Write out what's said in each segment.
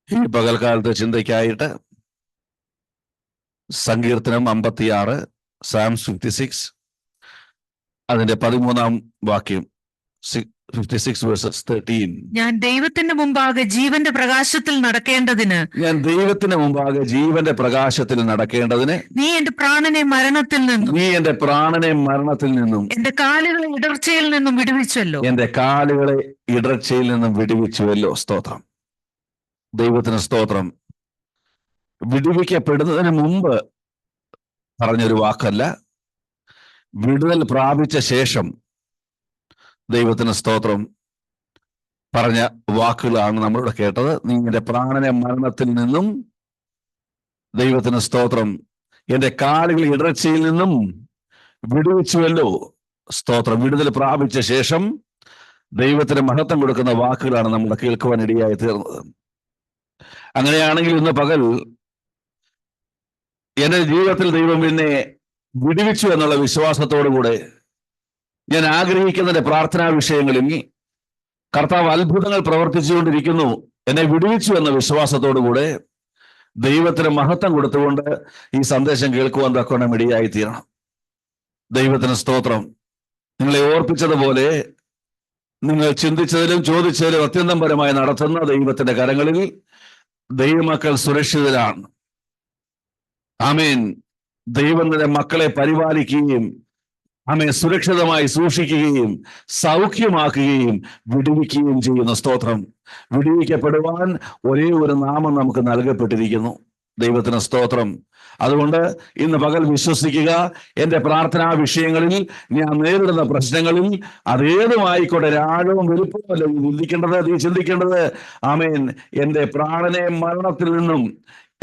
ഈ പകൽക്കാലത്തെ ചിന്തയ്ക്കായിട്ട് സങ്കീർത്തനം 56, സാംസ് 56, അതിന്റെ 13-ാം വാക്യം, 56 verses 13. ഞാൻ ദൈവത്തിന്റെ മുമ്പാകെ ജീവന്റെ പ്രകാശത്തിൽ നടക്കേണ്ടതിന് നീ എന്റെ പ്രാണനെ മരണത്തിൽ നിന്നും എന്റെ കാലുകളെ ഇടർച്ചയിൽ നിന്നും വിടുവിച്ചുവല്ലോ. സ്തോത്രം. ദൈവത്തിന് സ്തോത്രം. വിടുവിക്കപ്പെടുന്നതിന് മുമ്പ് പറഞ്ഞൊരു വാക്കല്ല, വിടുതൽ പ്രാപിച്ച ശേഷം ദൈവത്തിന് സ്തോത്രം പറഞ്ഞ വാക്കുകളാണ് നമ്മളിവിടെ കേട്ടത്. നിങ്ങളുടെ പ്രാണനെ മരണത്തിൽ നിന്നും, ദൈവത്തിന് സ്തോത്രം, എന്റെ കാലുകൾ ഇടർച്ചയിൽ നിന്നും വിടുവിച്ചുവല്ലോ. സ്തോത്രം. വിടുതൽ പ്രാപിച്ച ശേഷം ദൈവത്തിന് മഹത്വം കൊടുക്കുന്ന വാക്കുകളാണ് നമ്മൾ കേൾക്കുവാൻ ഇടയായി തീർന്നത്. അങ്ങനെയാണെങ്കിൽ ഇന്ന് പകൽ എന്റെ ജീവിതത്തിൽ ദൈവം എന്നെ വിടുവിച്ചു എന്നുള്ള വിശ്വാസത്തോടുകൂടെ ഞാൻ ആഗ്രഹിക്കുന്നതിന്റെ പ്രാർത്ഥനാ വിഷയങ്ങളിൽ കർത്താവ് അത്ഭുതങ്ങൾ പ്രവർത്തിച്ചുകൊണ്ടിരിക്കുന്നു, എന്നെ വിടുവിച്ചു എന്ന വിശ്വാസത്തോടുകൂടെ ദൈവത്തിന് മഹത്വം കൊടുത്തുകൊണ്ട് ഈ സന്ദേശം കേൾക്കുവാൻ തക്കവണ്ണം ഇടയായി തീരണം. ദൈവത്തിന് സ്തോത്രം. നിങ്ങളെ ഓർപ്പിച്ചതുപോലെ നിങ്ങൾ ചിന്തിച്ചതിലും ചോദിച്ചതിലും അത്യന്തം പരമായി നടത്തുന്ന ദൈവത്തിന്റെ കരങ്ങളിൽ ദൈവമക്കൾ സുരക്ഷിതരാണ്. ആമേൻ. ദൈവം തന്റെ മക്കളെ പരിപാലിക്കുകയും സുരക്ഷിതമായി സൂക്ഷിക്കുകയും സൗഖ്യമാക്കുകയും വിടുവിക്കുകയും ചെയ്യുന്ന സ്തോത്രം. വിടുവിക്കപ്പെടുവാൻ ഒരേ ഒരു നാമം നമുക്ക് നൽകപ്പെട്ടിരിക്കുന്നു. ദൈവത്തിന് സ്തോത്രം. അതുകൊണ്ട് ഇന്ന് പകൽ വിശ്വസിക്കുക, എന്റെ പ്രാർത്ഥനാ വിഷയങ്ങളിൽ, ഞാൻ നേരിടുന്ന പ്രശ്നങ്ങളിൽ, അതേതുമായിക്കോട്ടെ, രാജവും വലുപ്പമല്ല നീ ചിന്തിക്കേണ്ടത്, ആമേൻ, എന്റെ പ്രാണനെ മരണത്തിൽ നിന്നും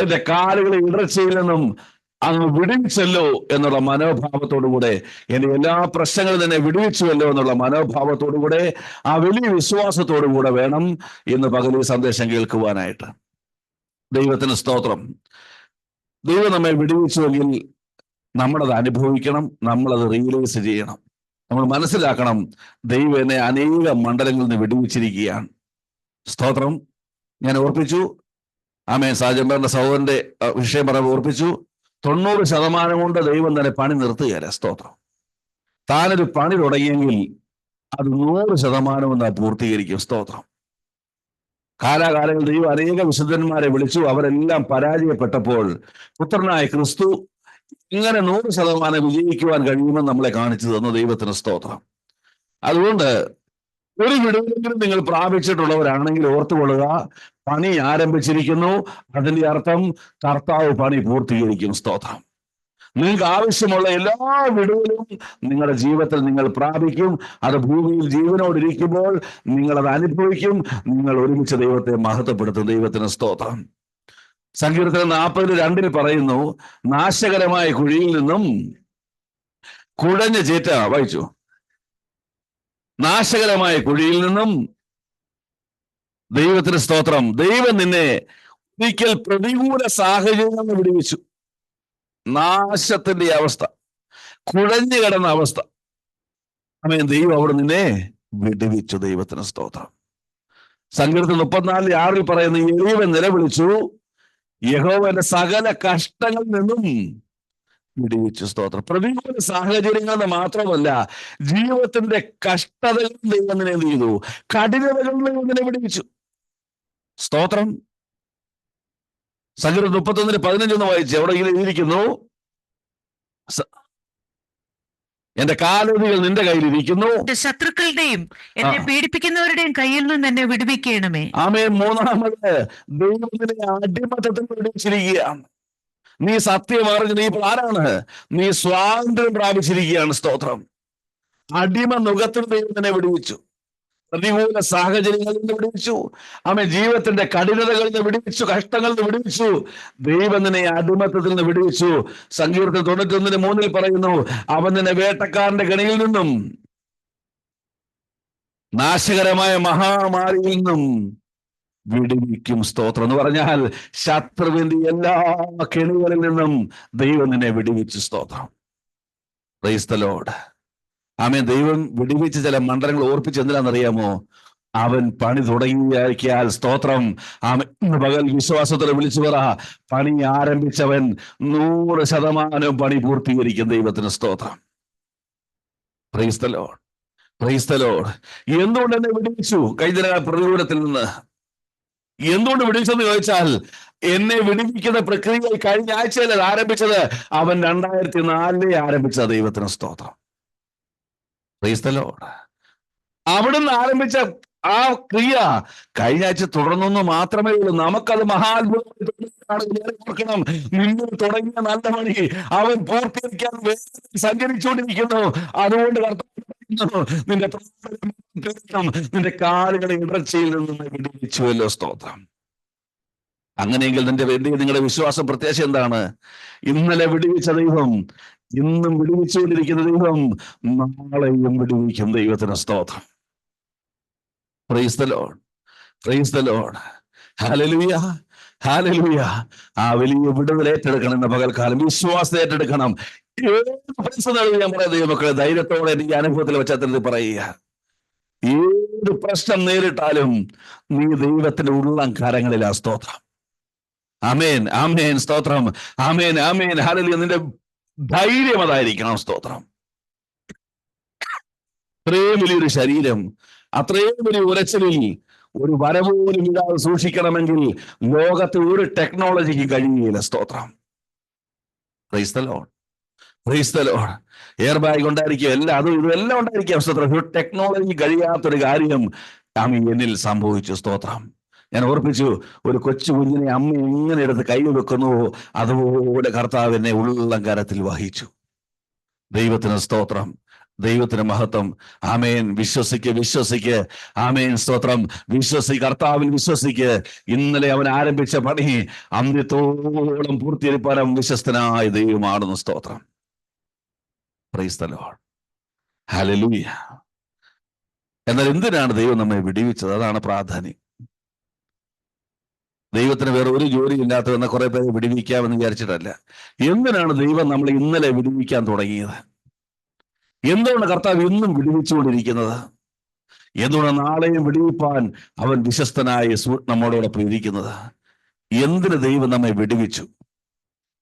എന്റെ കാലുകളെ ഇടർച്ചയിൽ നിന്നും അങ്ങ് വിടുവിച്ചല്ലോ എന്നുള്ള മനോഭാവത്തോടുകൂടെ, എന്റെ എല്ലാ പ്രശ്നങ്ങളും തന്നെ വിടുവിച്ചുവല്ലോ എന്നുള്ള മനോഭാവത്തോടുകൂടെ, ആ വലിയ വിശ്വാസത്തോടുകൂടെ വേണം ഇന്ന് പകൽ ഈ സന്ദേശം കേൾക്കുവാനായിട്ട്. ദൈവത്തിന് സ്തോത്രം. ദൈവം നമ്മെ വിടുവിച്ചുവെങ്കിൽ നമ്മളത് അനുഭവിക്കണം, നമ്മളത് റിയലൈസ് ചെയ്യണം. നമ്മൾ മനസ്സിലാക്കണം, ദൈവം എന്നെ അനേക മണ്ഡലങ്ങളിൽ നിന്ന് വിടുവിച്ചിരിക്കുകയാണ്. സ്തോത്രം. ഞാൻ ഓർപ്പിച്ചു, ആമേൻ, സാജമ്പറിന്റെ സഹോദരന്റെ വിഷയം പറഞ്ഞ് ഓർപ്പിച്ചു. 90% കൊണ്ട് ദൈവം തന്നെ പണി നിർത്തുകയല്ല. സ്തോത്രം. താനൊരു പണി തുടങ്ങിയെങ്കിൽ അത് 100% പൂർത്തീകരിക്കും. സ്തോത്രം. കാലാകാലങ്ങളിൽ ദൈവം അനേക വിശുദ്ധന്മാരെ വിളിച്ചു, അവരെല്ലാം പരാജയപ്പെട്ടപ്പോൾ പുത്രനായ ക്രിസ്തു ഇങ്ങനെ 100% വിജയിക്കുവാൻ കഴിയുമെന്ന് നമ്മളെ കാണിച്ചു തന്നു. ദൈവത്തിന് സ്തോത്രം. അതുകൊണ്ട് ഒരു വിടുതലെങ്കിലും നിങ്ങൾ പ്രാപിച്ചിട്ടുള്ളവരാണെങ്കിൽ ഓർത്തുകൊള്ളുക, പണി ആരംഭിച്ചിരിക്കുന്നു. അതിന്റെ അർത്ഥം കർത്താവ് പണി പൂർത്തീകരിക്കും. സ്തോത്രം. നിങ്ങൾക്ക് ആവശ്യമുള്ള എല്ലാ വിടുതലും നിങ്ങളുടെ ജീവിതത്തിൽ നിങ്ങൾ പ്രാപിക്കും. അത് ഭൂമിയിൽ ജീവനോടിരിക്കുമ്പോൾ നിങ്ങൾ അത് അനുഭവിക്കും. നിങ്ങൾ ഒരുമിച്ച് ദൈവത്തെ മഹത്വപ്പെടുത്തും. ദൈവത്തിന് സ്തോത്രം. സങ്കീർത്തനം 40:2 പറയുന്നു, നാശകരമായ കുഴിയിൽ നിന്നും കുഴഞ്ഞ ചേറ്റ, വായിച്ചു, നാശകരമായ കുഴിയിൽ നിന്നും, ദൈവത്തിന് സ്തോത്രം, ദൈവം നിന്നെ ഒരിക്കൽ പ്രതികൂല സാഹചര്യങ്ങൾ വിടുവിച്ചു. നാശത്തിന്റെ അവസ്ഥ, കുഴഞ്ഞു കിടന്ന അവസ്ഥ, ആമേൻ, ദൈവം അവിടെ നിന്നെ വിടുവിച്ചു. ദൈവത്തിന് സ്തോത്രം. സങ്കീർത്തനം 34:6 പറയുന്ന, എളിയവൻ നിലവിളിച്ചു, യഹോവയുടെ സകല കഷ്ടങ്ങളിൽ നിന്നും വിടുവിച്ചു. സ്തോത്രം. പ്രതികൂല സാഹചര്യങ്ങൾ മാത്രമല്ല, ജീവിതത്തിന്റെ കഷ്ടതകൾ ദൈവം നിന്നെ എന്ത് ചെയ്തു? കഠിനതകളിൽ നിന്നെ വിടുവിച്ചു. സ്തോത്രം. സങ്കീർത്തനം 31:15 വായിച്ച്, എവിടെ എഴുതിയിരിക്കുന്നു, എന്റെ കാലടികൾ നിന്റെ കയ്യിലിരിക്കുന്നു, ശത്രുക്കളുടെയും എന്നെ പീഡിപ്പിക്കുന്നവരുടെയും കയ്യിൽ നിന്ന് എന്നെ വിടുവിക്കണമേ. ആമേൻ. മൂന്നാമത്, ദൈവം നിന്നെ അടിമത്തത്തിൽ വിടുവിച്ചിരിക്കുകയാണ്. നീ സത്യം അറിഞ്ഞ് നീ ആരാണ്? നീ സ്വാതന്ത്ര്യം പ്രാപിച്ചിരിക്കുകയാണ്. സ്തോത്രം. അടിമ നുഖത്തിൽ ദൈവം തന്നെ വിടുവിച്ചു. പ്രതികൂല സാഹചര്യങ്ങളിൽ നിന്ന് വിടുവിച്ചു. ആമേൻ. ജീവിതത്തിന്റെ കഠിനതകളിൽ നിന്ന് വിടുവിച്ചു, കഷ്ടങ്ങളിൽ നിന്ന് വിടുവിച്ചു. ദൈവം നിന്നെ അടിമത്തത്തിൽ നിന്ന് വിടുവിച്ചു. സങ്കീർത്തനം 91:3 പറയുന്നു, അവൻ നിന്നെ വേട്ടക്കാരന്റെ കെണിയിൽ നിന്നും നാശകരമായ മഹാമാരിയിൽ നിന്നും വിടുവിക്കും. സ്തോത്രം. എന്ന് പറഞ്ഞാൽ ശത്രുവിന്റെ എല്ലാ കെണികളിൽ നിന്നും ദൈവം നിന്നെ വിടുവിച്ചു. സ്തോത്രം. Praise the lord. ആമേൻ. ദൈവം വിടുവിച്ച് ചില മണ്ഡലങ്ങൾ ഓർപ്പിച്ച് എന്തിനാണെന്നറിയാമോ? അവൻ പണി തുടങ്ങിയാൽ സ്തോത്രം. ഇന്ന് പകൽ വിശ്വാസത്തോടെ വിളിച്ചു പറ, പണി ആരംഭിച്ചവൻ 100% പണി പൂർത്തീകരിക്കും. ദൈവത്തിന് സ്തോത്രം. Praise the lord, praise the Lord. എന്തുകൊണ്ട് എന്നെ വിടുവിച്ചു കഴിഞ്ഞ പ്രതികൂലത്തിൽ നിന്ന്? എന്തുകൊണ്ട് വിടുവിച്ചെന്ന് ചോദിച്ചാൽ, എന്നെ വിടുവിക്കുന്ന പ്രക്രിയ കഴിഞ്ഞ ആഴ്ചയിൽ ആരംഭിച്ചത് അവൻ 2004 ആരംഭിച്ച. ദൈവത്തിന് സ്തോത്രം. Praise the Lord. അവിടുന്ന് ആരംഭിച്ച ആ ക്രിയ കഴിഞ്ഞ ആഴ്ച തുടർന്നൊന്നു മാത്രമേ ഉള്ളൂ. നമുക്കത് മഹാത്ഭുതം. നിങ്ങൾ തുടങ്ങിയ നല്ല പണി അവൻ പൂർത്തീകരിക്കാൻ സഞ്ചരിച്ചുകൊണ്ടിരിക്കുന്നു. അതുകൊണ്ട് നിന്റെ നിന്റെ കാലുകളെ ഇടർച്ചയിൽ നിന്നും വിടുവിച്ചുവല്ലോ. സ്തോത്രം. അങ്ങനെയെങ്കിൽ നിങ്ങളുടെ വിശ്വാസം പ്രത്യാശ എന്താണ്? ഇന്നലെ വിടുവിച്ച ദൈവം ഇന്നും വിടുവിച്ചുകൊണ്ടിരിക്കുന്ന ദൈവം നാളെയും വിടുവിക്കും. ദൈവത്തിന് സ്തോത്രം. Praise the lord, praise the lord. Hallelujah, hallelujah. ആ വലിയ വിടുതൽ ഏറ്റെടുക്കണം. എന്ന പകൽക്കാലം വിശ്വാസം ഏറ്റെടുക്കണം. ഏത് പ്രതിസന്ധികളും ഞാൻ പറയാം ദൈവമക്കളെ, ധൈര്യത്തോടെ എനിക്ക് അനുഭവത്തിൽ പശ്ചാത്തലത്തിൽ പറയുക. ഏത് പ്രശ്നം നേരിട്ടാലും നീ ദൈവത്തിന്റെ ഉള്ളം കരങ്ങളിലാ. സ്തോത്രം. ആമേൻ, ആമേൻ, സ്തോത്രം. ആമേൻ, ആമേൻ, ഹല്ലേലൂയ. നിന്റെ ധൈര്യം അതായിരിക്കണം. സ്തോത്രം. അത്രയും വലിയൊരു ശരീരം, അത്രയും വലിയ ഉരച്ചിലിൽ ഒരു വരപോലും ഇല്ലാതെ സൂക്ഷിക്കണമെങ്കിൽ ലോകത്ത് ഒരു ടെക്നോളജിക്ക് കഴിയുകയില്ല. സ്തോത്രം. Praise the lord, praise the Lord. Air bag ഉണ്ടായിരിക്കും, എല്ലാം അതും ഇതെല്ലാം ഉണ്ടായിരിക്കാം. സ്തോത്രം. ഒരു ടെക്നോളജി കഴിയാത്തൊരു കാര്യം എന്നിൽ സംഭവിച്ചു. സ്തോത്രം. ഞാൻ ഓർപ്പിച്ചു, ഒരു കൊച്ചു കുഞ്ഞിനെ അമ്മ എങ്ങനെ എടുത്ത് കൈ വെക്കുന്നുവോ അതുപോലെ കർത്താവ് എന്നെ ഉള്ളം കരത്തിൽ വഹിച്ചു. ദൈവത്തിന് സ്തോത്രം, ദൈവത്തിന് മഹത്വം. ആമേൻ. വിശ്വസിക്ക്, വിശ്വസിക്ക്. ആമേൻ, സ്തോത്രം. കർത്താവിൽ വിശ്വസിക്ക്. ഇന്നലെ അവൻ ആരംഭിച്ച പണി അന്ത്യത്തോളം പൂർത്തീകരിപ്പാൻ വിശ്വസ്തനായ ദൈവമാണെന്ന്. സ്തോത്രം. Praise the lord, hallelujah. എന്നാൽ എന്തിനാണ് ദൈവം നമ്മെ വിടുവിച്ചത്? അതാണ് പ്രാധാന്യം. ദൈവത്തിന് വേറെ ഒരു ജോലി ഇല്ലാത്തതെന്ന് കുറെ പേര് വിടുവിക്കാമെന്ന് വിചാരിച്ചിട്ടല്ല. എന്തിനാണ് ദൈവം നമ്മളെ ഇന്നലെ വിടുവിക്കാൻ തുടങ്ങിയത്? എന്തുകൊണ്ട് കർത്താവ് ഇന്നും വിടുവിച്ചുകൊണ്ടിരിക്കുന്നത്? എന്തുകൊണ്ട് നാളെയും വിടുവിപ്പാൻ അവൻ വിശ്വസ്തനായി നമ്മോടൊപ്പം ഇരിക്കുന്നത്? എന്തിന് ദൈവം നമ്മെ വിടുവിച്ചു?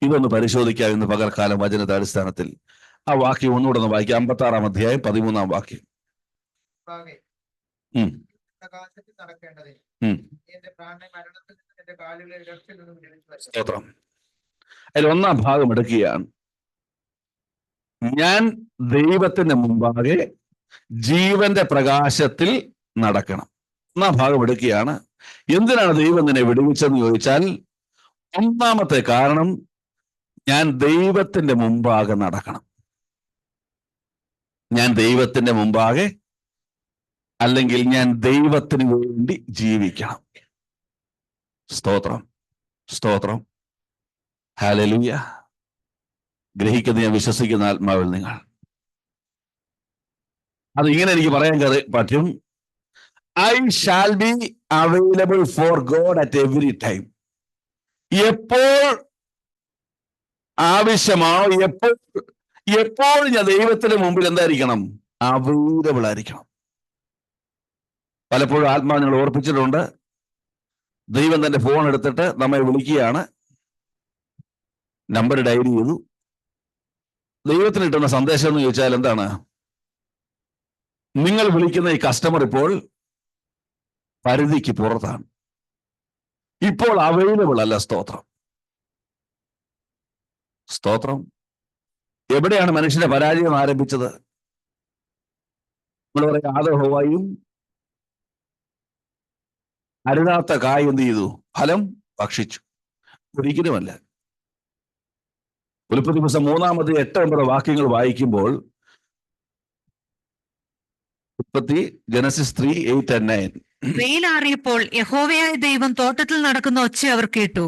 ഇതൊന്ന് പരിശോധിക്കാം ഇന്ന് പകൽക്കാലം വചനത്തിന്റെ അടിസ്ഥാനത്തിൽ. ആ വാക്യം ഒന്നുകൂടെ ഒന്ന് വായിക്കാം. 56-ാം അധ്യായം 13-ാം വാക്യം. സ്തോത്രം. അതിൽ 1-ാം ഭാഗം എടുക്കുകയാണ്. ഞാൻ ദൈവത്തിന്റെ മുമ്പാകെ ജീവന്റെ പ്രകാശത്തിൽ നടക്കണം. 1-ാം ഭാഗം എടുക്കുകയാണ്. എന്തിനാണ് ദൈവം നിന്നെ വിടുവിച്ചെന്ന് ചോദിച്ചാൽ, ഒന്നാമത്തെ കാരണം ഞാൻ ദൈവത്തിന്റെ മുമ്പാകെ നടക്കണം. ഞാൻ ദൈവത്തിന്റെ മുമ്പാകെ, അല്ലെങ്കിൽ ഞാൻ ദൈവത്തിന് വേണ്ടി ജീവിക്കണം. സ്തോത്രം, സ്തോത്രം, ഹല്ലേലൂയ. ഗ്രഹിക്കുന്ന ഞാൻ വിശ്വസിക്കുന്ന ആത്മാവിൽ നിങ്ങൾ അത് ഇങ്ങനെ എനിക്ക് പറയാൻ പറ്റും. I shall be available for God at every time. എപ്പോൾ ആവശ്യമാണോ, എപ്പോഴും ഞാൻ ദൈവത്തിന് മുമ്പിൽ എന്തായിരിക്കണം? അവൈലബിൾ ആയിരിക്കണം. പലപ്പോഴും ആത്മാവ് നിങ്ങൾ ഓർപ്പിച്ചിട്ടുണ്ട്. ദൈവം തന്റെ ഫോൺ എടുത്തിട്ട് നമ്മെ വിളിക്കുകയാണ്. നമ്പർ ഡയൽ ചെയ്തു. ദൈവത്തിന് കിട്ടുന്ന സന്ദേശം എന്ന് ചോദിച്ചാൽ എന്താണ്? നിങ്ങൾ വിളിക്കുന്ന ഈ കസ്റ്റമർ ഇപ്പോൾ പരിധിക്ക് പുറത്താണ്, ഇപ്പോൾ അവൈലബിൾ അല്ല. സ്തോത്രം, സ്തോത്രം. എവിടെയാണ് മനുഷ്യന്റെ പരാജയം ആരംഭിച്ചത്? നമ്മൾ പറയാം, ആദവും അരുതാത്ത കായ് എന്ത് ചെയ്തു? ഫലം ഭക്ഷിച്ചു. ഒരിക്കലുമല്ല. ഉൽപ്പത്തി പുസ്തകം 3-ാമത് 8-9 വാക്യങ്ങൾ വായിക്കുമ്പോൾ, ഉൽപ്പത്തി ജനസിസ് 3:8-9. വെയിലാറിയപ്പോൾ യഹോവയായ ദൈവം തോട്ടത്തിൽ നടക്കുന്ന ഒച്ച അവർ കേട്ടു.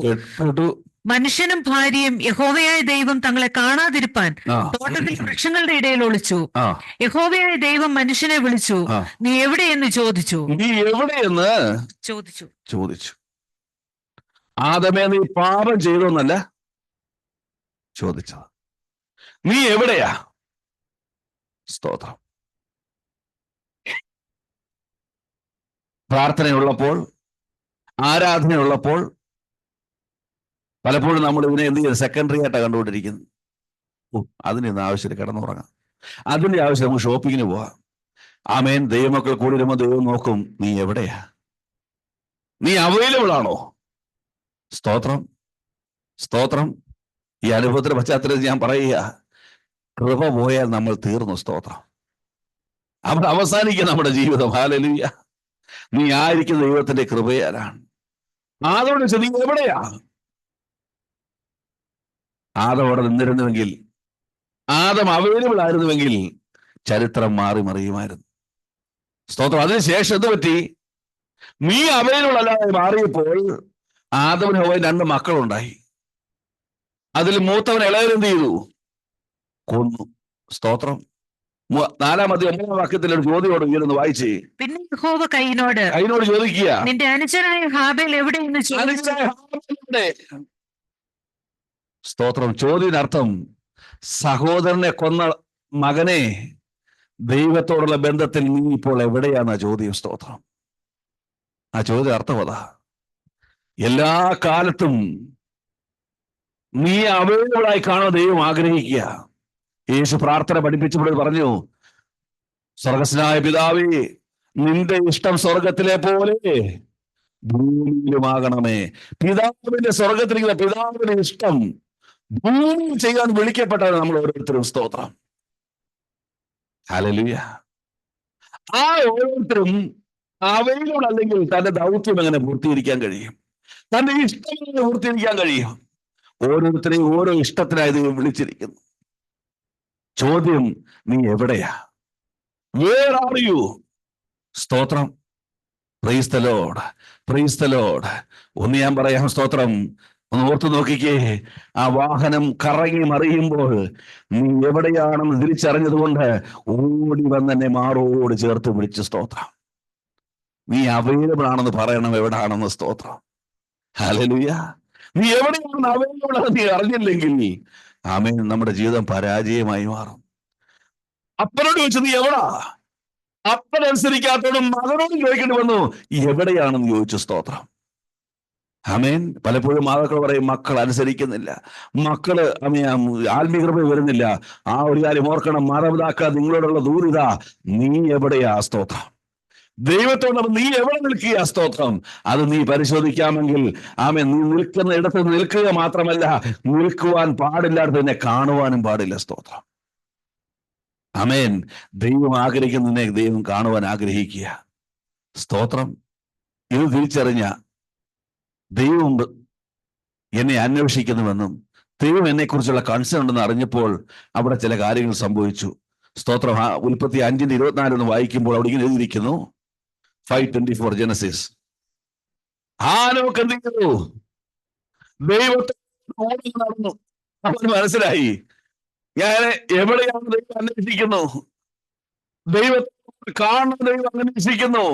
മനുഷ്യനും ഭാര്യയും യഹോവയായ ദൈവം തങ്ങളെ കാണാതിരിപ്പാൻ തോട്ടത്തിൽ വൃക്ഷങ്ങളുടെ ഇടയിൽ ഒളിച്ചു. യഹോവയായ ദൈവം മനുഷ്യനെ വിളിച്ചു, നീ എവിടെയെന്ന് ചോദിച്ചു. ആദമേ, നീ പാപം ചെയ്തോന്നല്ല ചോദിച്ചത്, നീ എവിടെയാ? സ്തോത്രം. പ്രാർത്ഥനയുള്ളപ്പോൾ, ആരാധനയുള്ളപ്പോൾ പലപ്പോഴും നമ്മൾ ഇതിനെ എന്ത് ചെയ്യുന്നത്? സെക്കൻഡറി ആയിട്ടാണ് കണ്ടുകൊണ്ടിരിക്കുന്നത്. അതിനൊന്നും ആവശ്യമില്ല, കിടന്നുറങ്ങാം. അതിന്റെ ആവശ്യം നമുക്ക് ഷോപ്പിങ്ങിന് പോവാം. ആമേൻ. ദൈവമക്കൾ കൂടി വരുമ്പോൾ ദൈവം നോക്കും, നീ എവിടെയാ? നീ അവൈലബിൾ ആണോ? സ്തോത്രം, സ്തോത്രം. ഈ അനുഭവത്തിന്റെ പശ്ചാത്തലത്തിൽ ഞാൻ പറയുക, കൃപ പോയാൽ നമ്മൾ തീർന്നു. സ്തോത്രം. അവിടെ അവസാനിക്കുക നമ്മുടെ ജീവിതം. ഹല്ലേലൂയ. നീ ആയിരിക്കുന്ന ദൈവത്തിന്റെ കൃപയാലാണ്. ആദമോട് ചോദിച്ചു, നീ എവിടെയാ? ആദം അവിടെ നിന്നിരുന്നുവെങ്കിൽ, ആദം അവൈലബിൾ ആയിരുന്നുവെങ്കിൽ ചരിത്രം മാറി മറിയുമായിരുന്നു. സ്തോത്രം. അതിനുശേഷം എന്ത് പറ്റി? നീ അവൈലബിൾ അല്ലാതെ മാറിയപ്പോൾ ആദമിന് ഹവ്വയും 2 മക്കളുണ്ടായി. അതിൽ മൂത്തവൻ ഇളയവൻ എന്ത് ചെയ്തു? കൊന്നു. സ്തോത്രം. 4-ാം അധ്യായം 1-ാം വാക്യത്തിൽ ഒരു ചോദ്യോട് ഉയർന്ന് വായിച്ചേ. പിന്നെ യഹോവ കയീനോട് ചോദിക്കുക, നിന്റെ അനുജനായ ഹാബേൽ എവിടെയെന്ന് ചോദിച്ചു. സ്തോത്രം. ചോദ്യത്തിനർത്ഥം, സഹോദരനെ കൊന്ന മകനെ ദൈവത്തോടുള്ള ബന്ധത്തിൽ നീ ഇപ്പോൾ എവിടെയാന്ന ചോദ്യം. സ്തോത്രം. ആ ചോദ്യം അർത്ഥം അതാ. എല്ലാ കാലത്തും നീ അവൈലബിളായി കാണുന്ന ദൈവം ആഗ്രഹിക്കുക. യേശു പ്രാർത്ഥന പഠിപ്പിച്ചപ്പോൾ പറഞ്ഞു, സ്വർഗസ്നായ പിതാവേ, നിന്റെ ഇഷ്ടം സ്വർഗത്തിലെ പോലെ ഭൂമിയിലുമാകണമേ. പിതാവിന്റെ സ്വർഗത്തിലിരിക്കുന്ന പിതാവിന്റെ ഇഷ്ടം ഭൂമിയിൽ ചെയ്യാൻ വിളിക്കപ്പെട്ടതാണ് നമ്മൾ ഓരോരുത്തരും. സ്തോത്രം. ഹല്ലേലൂയ. ആ ഓരോരുത്തരും അവൈലബിൾ അല്ലെങ്കിൽ തന്റെ ദൗത്യം എങ്ങനെ പൂർത്തീകരിക്കാൻ കഴിയും? തന്റെ ഇഷ്ടം എങ്ങനെ പൂർത്തീകരിക്കാൻ കഴിയും? ഓരോരുത്തരെയും ഓരോ ഇഷ്ടത്തിനായി ദൈവം വിളിച്ചിരിക്കുന്നു. ചോദ്യം, നീ എവിടെയാ? Where are you? സ്തോത്രം. Praise the lord, praise the lord. ഒന്ന് ഞാൻ പറയാം. സ്തോത്രം. ഒന്ന് ഓർത്തു നോക്കിക്കേ. ആ വാഹനം കറങ്ങി മറിയുമ്പോൾ നീ എവിടെയാണെന്ന് തിരിച്ചറിഞ്ഞതുകൊണ്ട് ഓടി വന്നെന്നെ മാറോട് ചേർത്ത് പിടിച്ച്. സ്തോത്രം. നീ അവൈലബിൾ ആണെന്ന് പറയണം, എവിടാണെന്ന്. സ്തോത്രം. ഹല്ലേലൂയ. നീ എവിടെയാണെന്ന് അവൈലബിൾ ആണെന്ന് നീ അറിഞ്ഞില്ലെങ്കിൽ ആമേൻ, നമ്മുടെ ജീവിതം പരാജയമായി മാറും. അപ്പനോട് ചോദിച്ചു, നീ എവിടാ? അപ്പനനുസരിക്കാത്തോടും മകനോട് ചോദിക്കേണ്ടി വന്നു, എവിടെയാണെന്ന് ചോദിച്ചു. സ്തോത്രം. ആമേൻ. പലപ്പോഴും മാതാക്കൾ പറയും, മക്കൾ അനുസരിക്കുന്നില്ല, മക്കള് ആത്മീയ കൃപ വരുന്നില്ല. ആ ഒരു കാര്യം ഓർക്കണം, മാതാപിതാക്കൾ നിങ്ങളോടുള്ള ദൂരിത. നീ എവിടെയാ? സ്തോത്രം. ദൈവത്തോട് നീ എവിടെ നിൽക്കുക? സ്തോത്രം. അത് നീ പരിശോധിക്കാമെങ്കിൽ ആമേൻ, നീ നിൽക്കുന്ന ഇടത്ത് നിൽക്കുക മാത്രമല്ല, നിൽക്കുവാൻ പാടില്ലാത്ത നിന്നെ കാണുവാനും പാടില്ല. സ്തോത്രം. ആമേൻ. ദൈവം ആഗ്രഹിക്കുന്നതിനെ ദൈവം കാണുവാൻ ആഗ്രഹിക്കുക. സ്തോത്രം. ഇത് തിരിച്ചറിഞ്ഞ ദൈവം എന്നെ അന്വേഷിക്കുന്നുവെന്നും ദൈവം എന്നെ കുറിച്ചുള്ള കൺസേൺ ഉണ്ടെന്ന് അറിഞ്ഞപ്പോൾ അവിടെ ചില കാര്യങ്ങൾ സംഭവിച്ചു. സ്തോത്രം. ഉൽപ്പത്തി 5:24 വായിക്കുമ്പോൾ അവിടെ ഇങ്ങനെ എഴുതിയിരിക്കുന്നു, 5:24 ജനസിസ്. ഹാനോക്ക് എന്ത് ചെയ്തു? ദൈവത്തെ നടന്നു. അവന് മനസ്സിലായി, ഞാൻ എവിടെയാണ് ദൈവം അന്വേഷിക്കുന്നു, ദൈവത്തെ കാണുന്ന ദൈവം അന്വേഷിക്കുന്നു.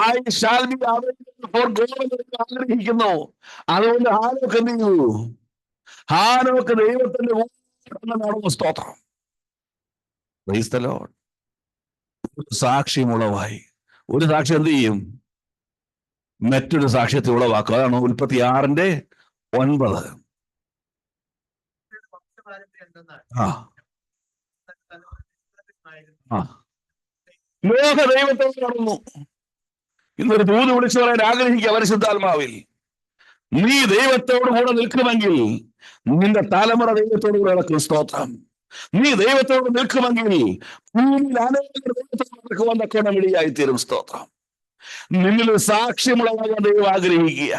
I shall be available for God എന്ന് ആഗ്രഹിക്കുന്നു. അതുകൊണ്ട് ഹാനോക്ക് എന്ത് ചെയ്തു? ഹാനോക്ക് ദൈവത്തിന്റെ നടന്നു. സ്തോത്രം. Praise the lord. സാക്ഷ്യമുളവായി. ഒരു സാക്ഷ്യം എന്ത് ചെയ്യും? മറ്റൊരു സാക്ഷ്യത്തെ ഉളവാക്കും. അതാണ് ഉൽപ്പത്തി 6:9. ലോക ദൈവത്തോട് നടന്നു. ഇന്നൊരു ദൂത് വിളിച്ചു പറയാൻ ആഗ്രഹിക്കുക പരിശുദ്ധാത്മാവിൽ. നീ ദൈവത്തോട് കൂടെ നിൽക്കുമെങ്കിൽ നിന്റെ തലമുറ ദൈവത്തോട് കൂടെ നടക്കും. സ്തോത്രം. നീ ദൈവത്തോട് നിൽക്കുമെങ്കിൽ ഭൂമിയിൽ അനേകം ദൈവത്തോട് നടക്കുവാൻ തക്കവണ്ണം ഇടയായിത്തീരും. സ്തോത്രം. നിന്നിൽ സാക്ഷ്യമുള്ളതാകാൻ ദൈവം ആഗ്രഹിക്കുക.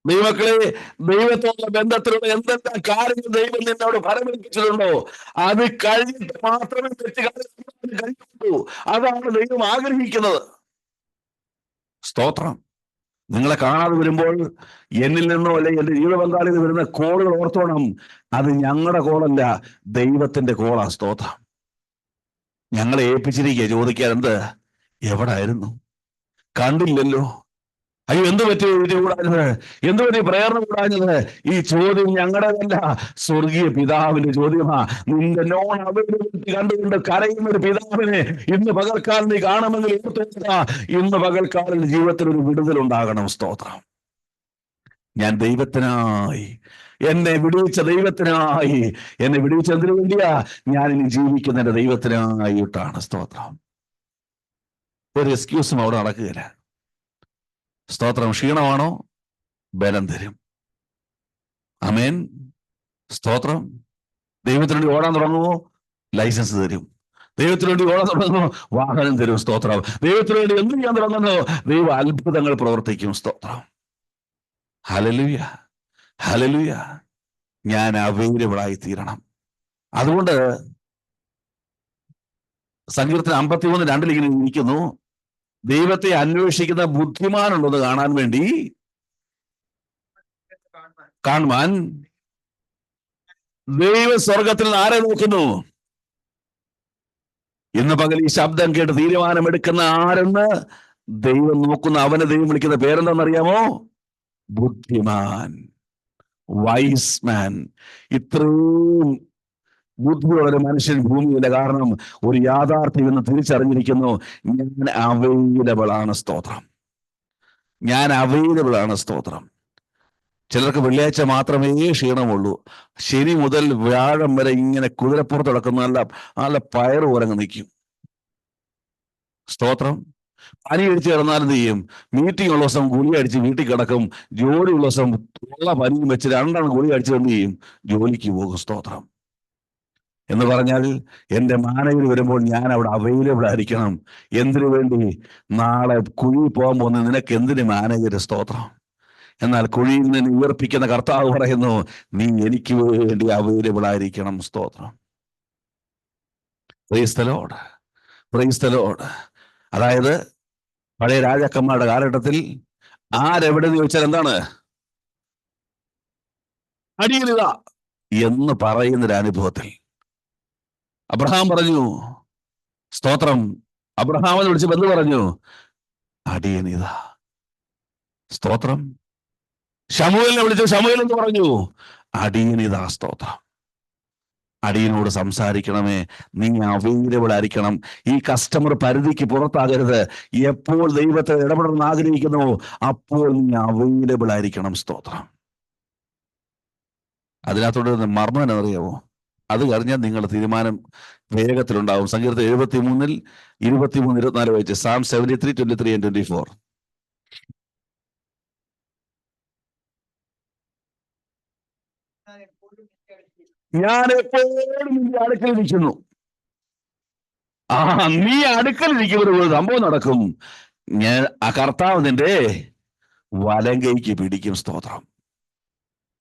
ദൈവമക്കളെ, ദൈവത്തോടുള്ള ബന്ധത്തിലുള്ള എന്തെല്ലാം കാര്യങ്ങൾ ദൈവം നിന്നോട് ഫലമേൽപ്പിച്ചിട്ടുണ്ടോ അത് കഴിഞ്ഞിട്ട് മാത്രമേ കഴിയുള്ളൂ. അതാണ് ദൈവം ആഗ്രഹിക്കുന്നത്. സ്തോത്രം. നിങ്ങളെ കാണാതെ വരുമ്പോൾ എന്നിൽ നിന്നോ അല്ലെങ്കിൽ എന്റെ ജീവിത പങ്കാളിയിൽ വരുന്ന കോളുകൾ ഓർത്തോണം, അത് ഞങ്ങളുടെ കോളല്ല, ദൈവത്തിന്റെ കോളാ. സ്തോത്രം. ഞങ്ങളെ ഏൽപ്പിച്ചിരിക്കുക ചോദിക്കാൻ, എന്ത് എവിടായിരുന്നു, കണ്ടില്ലല്ലോ, അയ്യോ എന്ത് പറ്റി എഴുതി കൂടാഞ്ഞത്, എന്ത് പറ്റി പ്രേരണ കൂടാഞ്ഞത്? ഈ ചോദ്യം ഞങ്ങളുടെതല്ല, സ്വർഗീയ പിതാവിന്റെ ചോദ്യമാ. നിന്റെ നോൺ അവൈലബിലിറ്റി കണ്ടുകൊണ്ട് കരയുന്ന ഒരു പിതാവിനെ ഇന്ന് പകൽക്കാലം നീ കാണുമെങ്കിൽ ഓർത്തുക, ഇന്ന് പകൽക്കാലം ജീവിതത്തിൽ ഒരു വിടുതലുണ്ടാകണം. സ്തോത്രം. ഞാൻ ദൈവത്തിനായി, എന്നെ വിടുവിച്ച ദൈവത്തിനായി, എന്നെ വിടുവിച്ചതിനു വേണ്ടിയാ ഞാൻ ഇനി ജീവിക്കുന്ന എന്റെ ദൈവത്തിനായിട്ടാണ്. സ്തോത്രം. ഒരു എക്സ്ക്യൂസും അവിടെ നടക്കുകയില്ല. സ്തോത്രം. ക്ഷീണമാണോ? ബലം തരും. ആമേൻ. സ്തോത്രം. ദൈവത്തിന് വേണ്ടി ഓടാൻ തുടങ്ങുമോ? ലൈസൻസ് തരും. ദൈവത്തിന് വേണ്ടി ഓടാൻ തുടങ്ങുമോ? വാഹനം തരും. സ്തോത്രം. ദൈവത്തിന് വേണ്ടി എന്ത് ചെയ്യാൻ തുടങ്ങുന്നോ? ദൈവ അത്ഭുതങ്ങൾ പ്രവർത്തിക്കും. സ്തോത്രം. Hallelujah, hallelujah. ഞാൻ അവൈലബിൾ ആയി തീരണം. അതുകൊണ്ട് സങ്കീർത്തനം 53:2 ഇങ്ങനെ ഇരിക്കുന്നു, ദൈവത്തെ അന്വേഷിക്കുന്ന ബുദ്ധിമാനുള്ളത് കാണാൻ വേണ്ടി കാണുവാൻ ദൈവ സ്വർഗത്തിൽ നിന്ന് ആരെ നോക്കുന്നു? ഇന്ന് പകൽ ഈ ശബ്ദം കേട്ട് തീരുമാനമെടുക്കുന്ന ആരെന്ന് ദൈവം നോക്കുന്ന അവനെ ദൈവം വിളിക്കുന്ന പേരെന്താണെന്നറിയാമോ? ബുദ്ധിമാൻ, വൈസ് മാൻ. ഇത്രയും ബുദ്ധിയുള്ള ഒരു മനുഷ്യൻ ഭൂമിയില്ല. കാരണം ഒരു യാഥാർത്ഥ്യം എന്ന് തിരിച്ചറിഞ്ഞിരിക്കുന്നു, ഞാൻ അവൈലബിൾ ആണ്. സ്തോത്രം. ഞാൻ അവൈലബിൾ ആണ്. സ്തോത്രം. ചിലർക്ക് വെള്ളിയാഴ്ച മാത്രമേ ക്ഷീണമുള്ളൂ. ശനി മുതൽ വ്യാഴം വരെ ഇങ്ങനെ കുതിരപ്പുറത്ത് നടക്കുന്ന നല്ല പയറ് പോലങ്ങ് നിൽക്കും. സ്തോത്രം. പനി അടിച്ച് കിടന്നാൽ എന്ത് ചെയ്യും? മീറ്റിംഗ് ഉള്ള ദിവസം ഗുളി അടിച്ച് വീട്ടിൽ കിടക്കും. ജോലി ഉള്ള ദിവസം ഉള്ള പനിയും വെച്ച് 2 ഗുളി അടിച്ച് എന്ത് ചെയ്യും? ജോലിക്ക് പോകും. സ്തോത്രം. എന്ന് പറഞ്ഞാൽ എൻ്റെ മാനേജർ വരുമ്പോൾ ഞാൻ അവിടെ അവൈലബിൾ ആയിരിക്കണം. എന്തിനു വേണ്ടി? നാളെ കുഴി പോകാൻ പോകുന്ന നിനക്ക് എന്തിന് മാനേജർ? സ്തോത്രം. എന്നാൽ കുഴിയിൽ നിന്ന് ഉയർപ്പിക്കുന്ന കർത്താവ് പറയുന്നു, നീ എനിക്ക് വേണ്ടി അവൈലബിൾ ആയിരിക്കണം. സ്തോത്രം. Praise the lord, praise the Lord. അതായത് പഴയ രാജാക്കന്മാരുടെ കാലഘട്ടത്തിൽ ആരെവിടെ ചോദിച്ചാൽ എന്താണ്? അടിയനിതാ എന്ന് പറയുന്നൊരു അനുഭവത്തിൽ അബ്രഹാം പറഞ്ഞു, സ്തോത്രം, അബ്രഹാമിനെ വിളിച്ച് എന്ത് പറഞ്ഞു? അടിയനിതാ. സ്തോത്രം. ശമൂവേലിനെ വിളിച്ചു, ശമൂവേൽ എന്ന് പറഞ്ഞു? അടിയനിതാ. സ്തോത്രം. അടിയനോട് സംസാരിക്കണമേ, നീ അവൈലബിൾ ആയിരിക്കണം. ഈ കസ്റ്റമർ പരിധിക്ക് പുറത്താകരുത്. എപ്പോൾ ദൈവത്തെ ഇടപെടണമെന്ന് ആഗ്രഹിക്കുന്നു അപ്പോൾ നീ അവൈലബിൾ ആയിരിക്കണം. സ്തോത്രം. അതിനകത്തോട് മർമ്മം എന്നറിയാമോ? അത് കഴിഞ്ഞാൽ നിങ്ങളുടെ തീരുമാനം വേഗത്തിലുണ്ടാവും. സങ്കീർത്തനം 73:23-24 വായിച്ച്. സാം 73:23-24. ഞാൻ എപ്പോഴും നിന്റെ അടുക്കലിരിക്കുന്നു. നീ അടുക്കലിരിക്കുമ്പോൾ ഒരു സംഭവം നടക്കും. ഞാൻ ആ കർത്താവ് നിന്റെ വലം കൈക്ക് പിടിക്കും. സ്തോത്രം.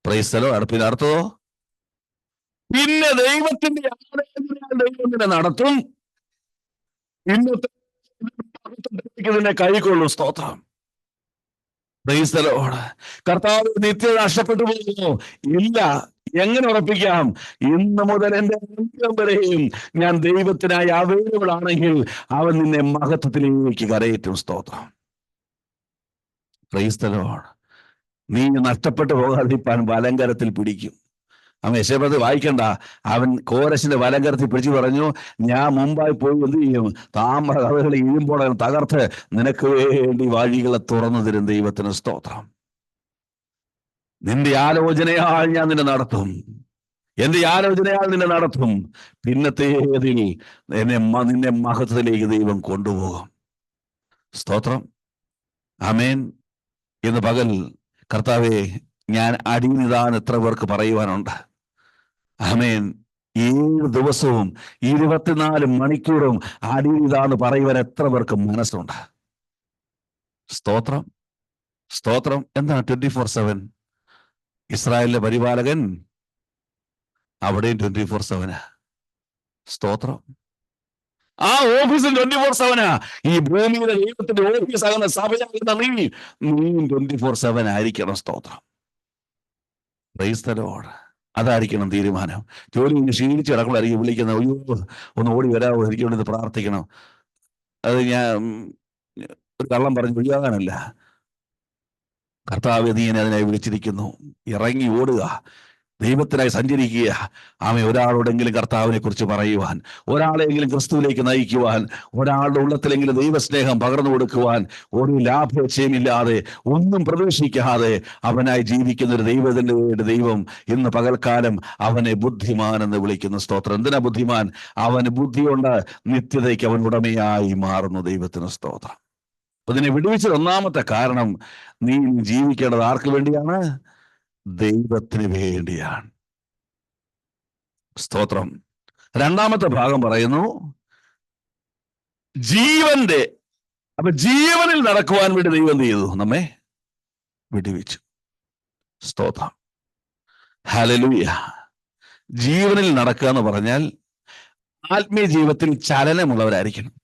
Praise the Lord. പിന്നെ അർത്ഥമോ? പിന്നെ ദൈവത്തിന്റെ ദൈവം നിന്നെ നടത്തും. ഇന്നത്തെ നിന്നെ കൈക്കൊള്ളും. സ്തോത്രം. Praise the Lord. കർത്താവ് നിത്യത നഷ്ടപ്പെട്ടു പോകുന്നു? ഇല്ല. എങ്ങനെ ഉറപ്പിക്കാം? ഇന്ന് മുതൽ എൻ്റെ അന്ത്യം വരെയും ഞാൻ ദൈവത്തിനായി അവൈലബിൾ ആണെങ്കിൽ അവൻ നിന്നെ മഹത്വത്തിലേക്ക് കരയേറ്റും. സ്തോത്രം. Praise the Lord. നീ നഷ്ടപ്പെട്ടു പോകാതിരിക്കാൻ വലങ്കരത്തിൽ പിടിക്കും. അവൻ യെശയ്യാവ് വായിക്കണ്ട. അവൻ കോരശിന്റെ വലങ്കരത്തിൽ പിടിച്ചു പറഞ്ഞു, ഞാൻ മുമ്പായി പോയി എന്ത് ചെയ്യും? താമ്ര കഥകളെ ഇഴുമ്പോൾ തകർത്ത് നിനക്ക് വേണ്ടി വഴികളെ തുറന്നു തരും. ദൈവത്തിന് സ്തോത്രം. നിന്റെ ആലോചനയാൽ ഞാൻ നിന്നെ നടത്തും. എന്റെ ആലോചനയാൽ നിന്നെ നടത്തും. പിന്നത്തേതിൽ നിന്നെ മഹത്വത്തിലേക്ക് ദൈവം കൊണ്ടുപോകും. സ്തോത്രം. ആമേൻ. ഇന്ന് പകൽ കർത്താവേ, ഞാൻ അടിയനിതാൻ എത്ര പേർക്ക് പറയുവാനുണ്ട്. ആമേൻ. 7 ദിവസവും 24 മണിക്കൂറും അടിയനിതാന്ന് പറയുവാൻ എത്ര പേർക്ക് മനസ്സുണ്ട്? സ്തോത്രം, സ്തോത്രം. എന്താണ് 24/7? ഇസ്രായേലിലെ പരിപാലകൻ അവിടെയും 24/7. സ്തോത്രം. ആ ഓഫീസിൽ 24/7. ഈ ഭൂമിയിലെ ദൈവത്തിന്റെ ഓഫീസാകുന്ന സഭയാകുന്ന നീയും 24/7 ആയിരിക്കണം. സ്തോത്രം. Praise the Lord. അതായിരിക്കണം തീരുമാനം. ജോലി കഴിഞ്ഞ് ക്ഷീണിച്ച് കിടക്കുമ്പോഴായിരിക്കും വിളിക്കുന്നത്, അയ്യോ ഒന്ന് ഓടി വരാമോ, എനിക്ക് വേണ്ടി പ്രാർത്ഥിക്കണം. അത് ഞാൻ ഒരു കള്ളം പറഞ്ഞ് ഒഴിയാകാനല്ല. കർത്താവ് നീ എന്നെ അതിനായി വിളിച്ചിരിക്കുന്നു. ഇറങ്ങി ഓടുക, ദൈവത്തിനായി സഞ്ചരിക്കുക. ഒരാളോടെങ്കിലും കർത്താവിനെ കുറിച്ച് പറയുവാൻ, ഒരാളെങ്കിലും ക്രിസ്തുവിലേക്ക് നയിക്കുവാൻ, ഒരാളുടെ ഉള്ളത്തിലെങ്കിലും ദൈവസ്നേഹം പകർന്നു കൊടുക്കുവാൻ, ഒരു ലാഭേച്ഛയുമില്ലാതെ ഒന്നും പ്രതീക്ഷിക്കാതെ അവനായി ജീവിക്കുന്ന ഒരു ദൈവത്തിന്റെ ദൈവം ഇന്ന് പകൽക്കാലം അവനെ ബുദ്ധിമാൻ എന്ന് വിളിക്കുന്നു. സ്തോത്രം. എന്തിനാ ബുദ്ധിമാൻ? അവന് ബുദ്ധിയുണ്ട്, നിത്യതയ്ക്ക് അവൻ ഉടമയായി മാറുന്നു. ദൈവത്തിന് സ്തോത്രം. അപ്പൊ ഇതിനെ വിടുവിച്ചത് ഒന്നാമത്തെ കാരണം, നീ ജീവിക്കേണ്ടത് ആർക്ക് വേണ്ടിയാണ്? ദൈവത്തിന് വേണ്ടിയാണ്. സ്തോത്രം. രണ്ടാമത്തെ ഭാഗം പറയുന്നു ജീവന്റെ. അപ്പൊ ജീവനിൽ നടക്കുവാൻ വേണ്ടി ദൈവം എന്ത് ചെയ്തു? നമ്മെ വിടുവിച്ചു. സ്തോത്രം. ഹല്ലേലൂയ. ജീവനിൽ നടക്കുക എന്ന് പറഞ്ഞാൽ ആത്മീയ ജീവിതത്തിൽ ചലനമുള്ളവരായിരിക്കണം.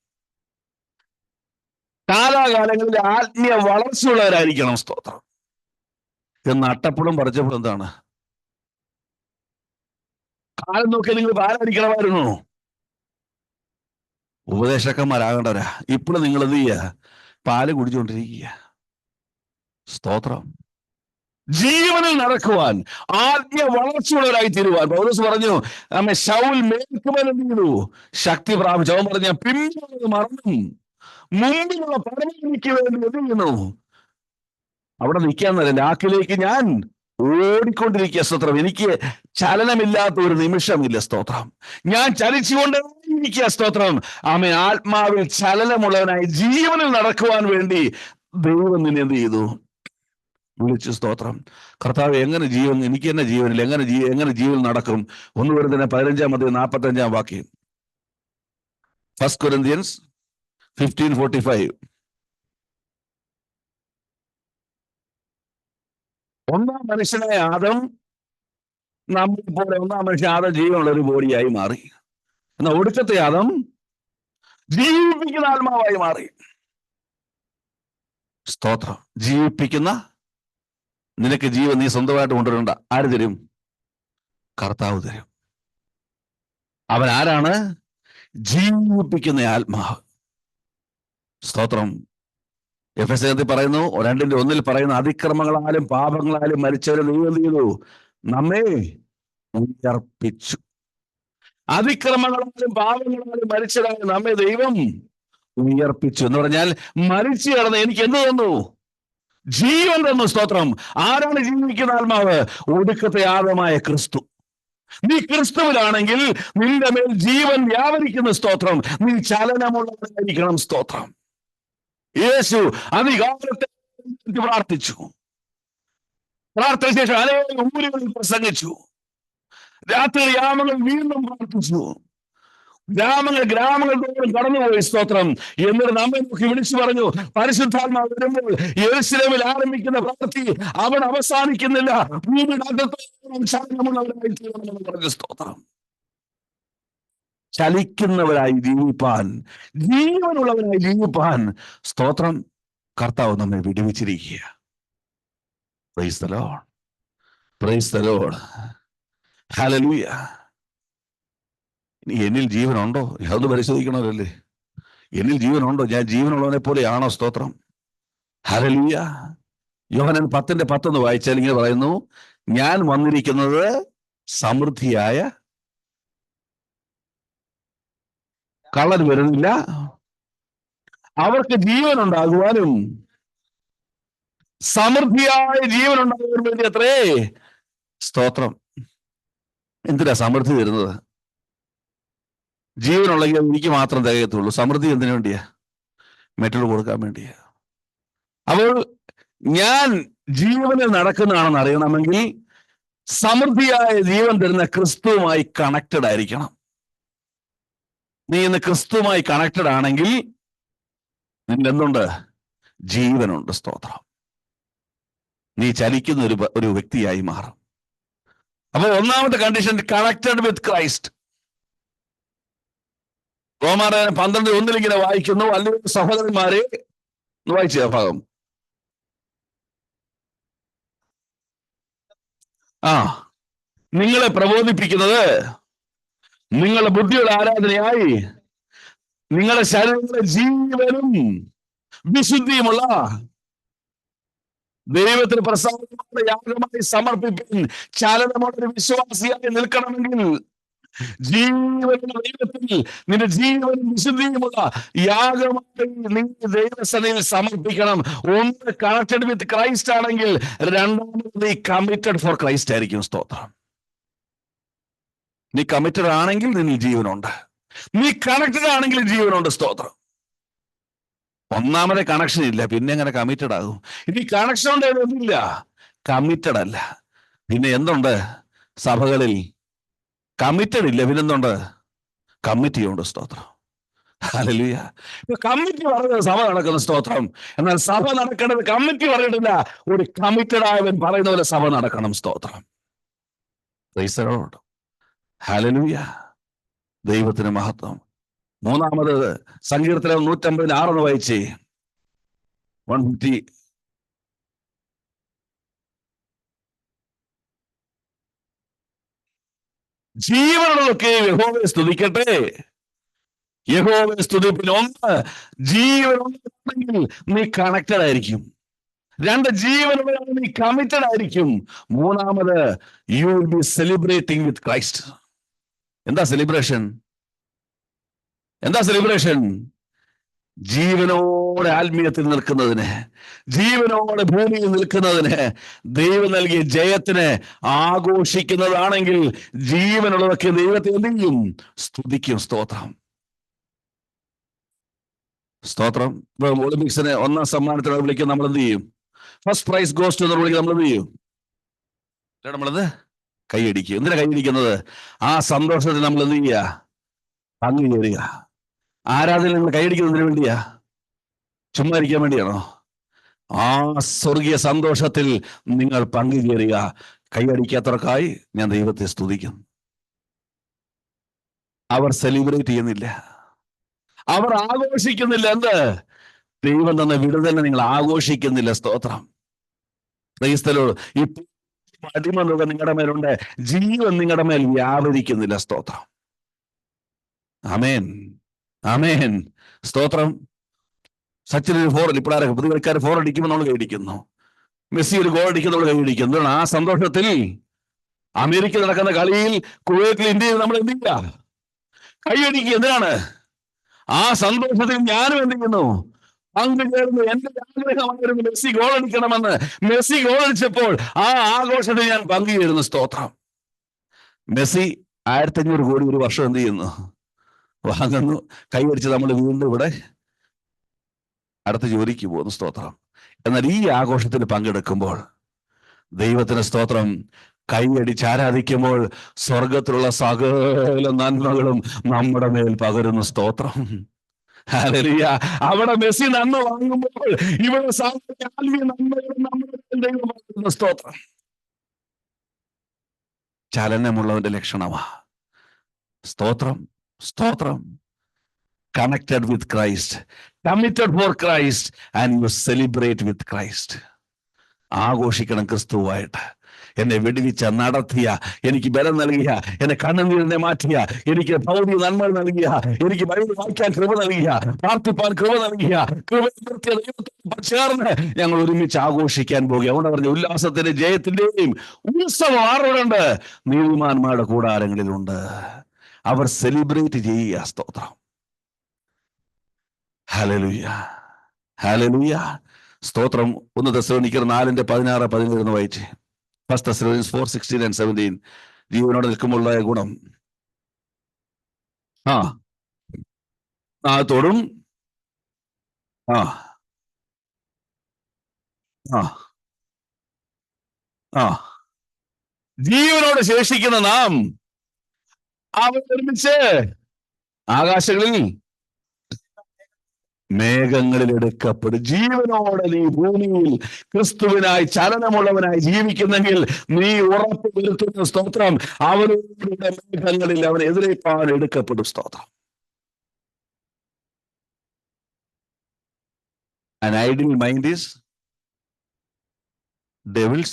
കാലാകാലങ്ങളിൽ ആത്മീയ വളർച്ചയുള്ളവരായിരിക്കണം. സ്തോത്രം. എന്ന് അട്ടപ്പുളം പറിച്ചപ്പോൾ എന്താണ്? കാലം നോക്കി നിങ്ങൾ പാലടിക്കണമായിരുന്നു. ഉപദേശക്കന്മാരാകേണ്ടവരാ. ഇപ്പോഴും നിങ്ങൾ എന്ത് ചെയ്യുക? പാല് കുടിച്ചുകൊണ്ടിരിക്കുക. സ്തോത്രം. ജീവനിൽ നടക്കുവാൻ, ആത്മീയ വളർച്ചയുള്ളവരായി തീരുവാൻ പൗലോസ് പറഞ്ഞു, നമ്മെ ശൗൽ മേൽക്കുമേൽ എന്ത് ചെയ്തു? ശക്തി പ്രാപിച്ചു. അവൻ പറഞ്ഞ പിന്നിലുള്ളത് മറന്നും മുമ്പിലുള്ള പരമയ്ക്ക് വേണ്ടി എന്ത് ചെയ്യുന്നു? അവിടെ നിൽക്കാന്നല്ല, ലാക്കിലേക്ക് ഞാൻ ഓടിക്കൊണ്ടിരിക്കുക. സ്തോത്രം. എനിക്ക് ചലനമില്ലാത്ത ഒരു നിമിഷമില്ല. സ്തോത്രം. ഞാൻ ചലിച്ചുകൊണ്ടേയിരിക്കുക. സ്തോത്രം. ആത്മാവിൽ ചലനമുള്ളവനായി ജീവനിൽ നടക്കുവാൻ വേണ്ടി ദൈവം നിന്നെ എന്ത് ചെയ്തു? വിളിച്ചു. സ്തോത്രം. കർത്താവ്, എങ്ങനെ ജീവൻ? എനിക്ക് തന്നെ ജീവനില്ല, എങ്ങനെ ജീവൻ നടക്കും? 1 Corinthians 15:45 1 Corinthians 15:45. ഒന്നാം മനുഷ്യനായ ആദം, നമ്മളെ പോലെ ഒന്നാം മനുഷ്യൻ ആദം ജീവനുള്ള ഒരു ബോഡിയായി മാറി. എന്നാൽ ഒടുക്കത്തെ ആദം ജീവിപ്പിക്കുന്ന ആത്മാവായി മാറി. സ്തോത്രം. ജീവിപ്പിക്കുന്ന, നിനക്ക് ജീവൻ നീ സ്വന്തമായിട്ട് കൊണ്ടുവരണ്ട. ആര് തരും? കർത്താവ് തരും. അവൻ ആരാണ്? ജീവിപ്പിക്കുന്ന ആത്മാവ്. സ്തോത്രം. എഫെസ്യത്തിൽ പറയുന്നു, 2:1 പറയുന്നു, അതിക്രമങ്ങളാലും പാപങ്ങളാലും മരിച്ചവരെ ദൈവം എന്ത് ചെയ്തു? നമ്മെ ഉയർപ്പിച്ചു. അതിക്രമങ്ങളാലും പാപങ്ങളാലും മരിച്ചതായ നമ്മെ ദൈവം ഉയർപ്പിച്ചു എന്ന് പറഞ്ഞാൽ മരിച്ചു കിടന്ന് എനിക്ക് എന്ത് തന്നു? ജീവൻ തന്നു. സ്തോത്രം. ആരാണ് ജീവിക്കുന്ന ആത്മാവ്? ഒടുക്കത്തെ ആദമായ ക്രിസ്തു. നീ ക്രിസ്തുവിലാണെങ്കിൽ നിന്റെ മേൽ ജീവൻ വ്യാപരിക്കുന്ന. സ്തോത്രം. നീ ചലനമുള്ളവരായിരിക്കണം. സ്തോത്രം. യേശു അധികാരത്തെ പ്രാർത്ഥിച്ചു. പ്രാർത്ഥന ശേഷം അനേകം ഊരുകളിൽ പ്രസംഗിച്ചു. രാത്രി യാമങ്ങൾ വീണ്ടും പ്രാർത്ഥിച്ചു. ഗ്രാമങ്ങൾ തോറും കടന്നുപോയി. സ്തോത്രം. എന്നിട്ട് നമ്മെ നോക്കി വിളിച്ചു പറഞ്ഞു, പരിശുദ്ധാത്മാവ് വരുമ്പോൾ യെരൂശലേമിൽ ആരംഭിക്കുന്ന പ്രവൃത്തി അവൻ അവസാനിക്കുന്നില്ല. ചലനമുള്ളവരായി തീരണമെന്ന് പറഞ്ഞു. സ്തോത്രം. ചലിക്കുന്നവരായി ജീവിപ്പാൻ, ജീവനുള്ളവരായി ജീവിപ്പാൻ, സ്തോത്രം, കർത്താവ് നമ്മെ വിടുവിച്ചിരിക്കുക. Praise the lord. Praise the lord. ഹല്ലേലൂയ. എന്നിൽ ജീവനുണ്ടോ? അത് പരിശോധിക്കണമല്ലേ. എന്നിൽ ജീവനുണ്ടോ? ഞാൻ ജീവനുള്ളവനെ പോലെയാണോ? സ്തോത്രം. ഹല്ലേലൂയ. യോഹന്നാൻ 10:10 വായിച്ചാൽ ഇങ്ങനെ പറയുന്നു, ഞാൻ വന്നിരിക്കുന്നത് സമൃദ്ധിയായ, കള്ളൻ വരുന്നില്ല, അവർക്ക് ജീവൻ ഉണ്ടാകുവാനും സമൃദ്ധിയായ ജീവൻ ഉണ്ടാകുവാൻ വേണ്ടി അത്രേ. സ്തോത്രം. എന്തിനാ സമൃദ്ധി തരുന്നത്? ജീവനുള്ളെങ്കിൽ എനിക്ക് മാത്രം തികയത്തുള്ളൂ. സമൃദ്ധി എന്തിനു വേണ്ടിയാ? മറ്റുള്ള കൊടുക്കാൻ വേണ്ടിയാ. അപ്പോൾ ഞാൻ ജീവനിൽ നടക്കുന്നതാണെന്ന് അറിയണമെങ്കിൽ സമൃദ്ധിയായ ജീവൻ തരുന്ന ക്രിസ്തുവുമായി കണക്റ്റഡ് ആയിരിക്കണം. നീ ഇന്ന് ക്രിസ്തുവുമായി കണക്റ്റഡ് ആണെങ്കിൽ നിന്റെ എന്തുണ്ട്? ജീവനുണ്ട്. സ്തോത്രം. നീ ചലിക്കുന്ന ഒരു വ്യക്തിയായി മാറും. അപ്പൊ ഒന്നാമത്തെ കണ്ടീഷൻ, കണക്റ്റഡ് വിത്ത് ക്രൈസ്റ്റ്. റോമാലേഖനം 12:1 ഇങ്ങനെ വായിക്കുന്നു, അല്ലെങ്കിൽ സഹോദരന്മാരെ, വായിച്ച ഭാഗം, നിങ്ങളെ പ്രബോധിപ്പിക്കുന്നത് നിങ്ങളുടെ ബുദ്ധിയുടെ ആരാധനയായി നിങ്ങളുടെ ശരീരത്തിലെ ജീവനും വിശുദ്ധിയുമുള്ള ദൈവത്തിന് പ്രസാദമായ യാഗമായി സമർപ്പിപ്പിൻ. ചലനമുള്ള വിശ്വാസിയായി നിൽക്കണമെങ്കിൽ ജീവനുള്ള ദൈവത്തിൽ നിന്റെ ജീവനും വിശുദ്ധിയുമുള്ള യാഗമായി നീ ദൈവസനയിൽ സമർപ്പിക്കണം. ഒന്ന് കണക്റ്റഡ് വിത്ത് ക്രൈസ്റ്റ് ആണെങ്കിൽ, രണ്ടാമത് നീ കമ്മിറ്റഡ് ഫോർ ക്രൈസ്റ്റ് ആയിരിക്കും. സ്തോത്രം. നീ കമ്മിറ്റഡ് ആണെങ്കിൽ നിന്നിൽ ജീവനുണ്ട്, നീ കണക്റ്റഡ് ആണെങ്കിൽ ജീവനുണ്ട്. സ്തോത്രം. ഒന്നാമതെ കണക്ഷൻ ഇല്ല, പിന്നെ എങ്ങനെ കമ്മിറ്റഡ് ആകും? ഇനി കണക്ഷൻ ഉണ്ടെന്നില്ല, കമ്മിറ്റഡ് അല്ല. പിന്നെ എന്തുണ്ട്? സഭകളിൽ കമ്മിറ്റഡ് ഇല്ല, പിന്നെന്തുണ്ട്? കമ്മിറ്റി ഉണ്ട്. സ്തോത്രം. ഹല്ലേലൂയ. ഇപ്പൊ കമ്മിറ്റി പറയുന്നത് സഭ നടക്കുന്ന. സ്തോത്രം. എന്നാൽ സഭ നടക്കേണ്ടത് കമ്മിറ്റി പറഞ്ഞിട്ടില്ല, ഒരു കമ്മിറ്റഡ് ആയവൻ പറയുന്ന പോലെ സഭ നടക്കണം. സ്തോത്രം. Praise the lord. ഹല്ലേലൂയ. ദൈവത്തിന് മഹത്വം. മൂന്നാമത് സങ്കീർത്തനം 156 വായിച്ചേ. 150. ജീവനുള്ളതൊക്കെ യഹോവയെ സ്തുതിക്കട്ടെ. യഹോവയെ സ്തുതിപ്പിൻ. ഒന്ന്, ജീവനുണ്ടെങ്കിൽ നീ കണക്റ്റഡ് ആയിരിക്കും. രണ്ട്, ജീവനുള്ള നീ കമ്മിറ്റഡ് ആയിരിക്കും. മൂന്നാമത്, you will be celebrating with Christ. എന്താ സെലിബ്രേഷൻ? എന്താ സെലിബ്രേഷൻ? ജീവനോടെ ആത്മീയത്തിൽ നിൽക്കുന്നതിന്, ജീവനോടെ ഭൂമിയിൽ നിൽക്കുന്നതിന്, ദൈവം നൽകിയ ജയത്തിന് ആഘോഷിക്കുന്നതാണെങ്കിൽ ജീവനുള്ളതൊക്കെ ദൈവത്തെ എന്ത് ചെയ്യും? സ്തുതിക്കും. സ്തോത്രം. സ്തോത്രം. ഇപ്പൊ ഒളിമ്പിക്സിന് 1ാം സമ്മാനത്തിന് വിളിക്കും, നമ്മൾ എന്ത് ചെയ്യും? ഫസ്റ്റ് പ്രൈസ് ഗോസ്റ്റ് എന്ന് വിളിക്കും. നമ്മൾ എന്ത് ചെയ്യും? നമ്മളത് കൈയടിക്കും. എന്തിനാ കൈയടിക്കുന്നത്? ആ സന്തോഷത്തിൽ നമ്മൾ എന്ത് ചെയ്യുക? പങ്കുചേരുക. ആരാധന നിങ്ങൾ കൈയടിക്കുന്നതിന് വേണ്ടിയാ? ചുമ്മാ ഇരിക്കാൻ വേണ്ടിയാണോ? ആ സ്വർഗീയ സന്തോഷത്തിൽ നിങ്ങൾ പങ്കുചേരുക. കൈയടിക്കാത്തവർക്കായി ഞാൻ ദൈവത്തെ സ്തുതിക്കുന്നു. അവർ സെലിബ്രേറ്റ് ചെയ്യുന്നില്ല, അവർ ആഘോഷിക്കുന്നില്ല. എന്ത്? ദൈവം തന്ന വിടുതലിനെ നിങ്ങൾ ആഘോഷിക്കുന്നില്ല. സ്തോത്രം. Praise the Lord. ഈ അടിമ നിങ്ങളുടെ മേലുണ്ട്, ജീവൻ നിങ്ങളുടെ മേൽ വ്യാപരിക്കുന്നില്ല. സ്തോത്രം. ആമേൻ, ആമേൻ. സ്തോത്രം. സച്ചിൻ ഒരു 4, ഇപ്പോഴാരൊക്കെ പുതിയ കളിക്കാർ 4 അടിക്കുമ്പോൾ നമ്മൾ കൈയടിക്കുന്നു. മെസ്സി ഒരു ഗോൾ അടിക്കുമ്പോൾ നമ്മൾ കൈയടിക്കുന്നു. ആ സന്തോഷത്തിൽ അമേരിക്കയിൽ നടക്കുന്ന കളിയിൽ, കുവൈറ്റിൽ, ഇന്ത്യയിൽ നമ്മൾ എന്ത് ചെയ്യുക? കൈയടിക്കുക. എന്തിനാണ്? ആ സന്തോഷത്തിൽ ഞാനും എന്ത് ചെയ്യുന്നു? പങ്കുചേർന്ന്. എന്റെ ആഗ്രഹമായിരുന്നു മെസ്സി ഗോൾ അടിക്കണമെന്ന്. മെസ്സി ഗോൾ അടിച്ചപ്പോൾ ആ ആഘോഷത്തിൽ ഞാൻ പങ്കുചേരുന്നു. സ്തോത്രം. മെസ്സി 1500 കോടി ഒരു വർഷം എന്ത് ചെയ്യുന്നു? വാങ്ങുന്നു. കൈവരിച്ച് നമ്മൾ വീണ്ടും ഇവിടെ അടുത്ത ജോലിക്ക് പോകുന്നു. സ്തോത്രം. എന്നാൽ ഈ ആഘോഷത്തിൽ പങ്കെടുക്കുമ്പോൾ ദൈവത്തിന് സ്തോത്രം, കൈയടിച്ച് ആരാധിക്കുമ്പോൾ സ്വർഗത്തിലുള്ള സകല നന്മകളും നമ്മുടെ മേൽ പകരുന്നു. സ്തോത്രം. ഹല്ലേലൂയ. അവിടെ മെസ്സി നന്മ വാങ്ങുമ്പോൾ ഇവിടെ നന്മകളും നമ്മുടെ ദൈവം പകരുന്നു. സ്തോത്രം. ചലനമുള്ളവന്റെ ലക്ഷണമാ. സ്തോത്രം. സ്തോത്രം. Connected with Christ, committed for Christ, and you celebrate with Christ. ആഘോഷിക്കണം ക്രിസ്തുവായിട്ട്. എന്നെ വെടിവിച്ച, നടത്തിയ, എനിക്ക് ബലം നൽകിയ, എന്നെ കണ്ണുനീരിനെ മാറ്റിയ, എനിക്ക് ഭൗതിക നന്മകൾ നൽകിയ, എനിക്ക് ബൈബിൾ വായിക്കാൻ കൃപ നൽകിയ, പ്രാർത്ഥിപ്പാൻ കൃപ നൽകിയ, കൃപ ചേർന്ന് ഞങ്ങൾ ഒരുമിച്ച് ആഘോഷിക്കാൻ പോകുക. അതുകൊണ്ട് പറഞ്ഞു, ഉല്ലാസത്തിന്റെ ജയത്തിന്റെയും ഉത്സവം ആരോടുണ്ട്? നീതിമാന്മാരുടെ കൂടാരങ്ങളിലുണ്ട്. അവർ സെലിബ്രേറ്റ് ചെയ്യുക. സ്തോത്രം. Hallelujah, hallelujah. സ്തോത്രം. 1 തെസ്സലോനിക്കർ 4:16-17 വായിച്ച്. 1 Thessalonians 4:16 and 17. ജീവനോടെ നിൽക്കുമ്പോഴുള്ള ഗുണം. ത്തോടും ജീവനോട് ശേഷിക്കുന്ന നാം അവർ ഒരുമിച്ച് ആകാശങ്ങളിൽ മേഘങ്ങളിൽ എടുക്കപ്പെടും. ജീവനോടെ നീ ഭൂമിയിൽ ക്രിസ്തുവിനായി ചലനമുള്ളവനായി ജീവിക്കുന്നെങ്കിൽ നീ ഉറപ്പ് വരുത്തുന്ന സ്തോത്രം, അവരുടെ മേഘങ്ങളിൽ അവൻ എതിരേൽപ്പാൻ എടുക്കപ്പെടും. സ്തോത്രം. An idle mind is devil's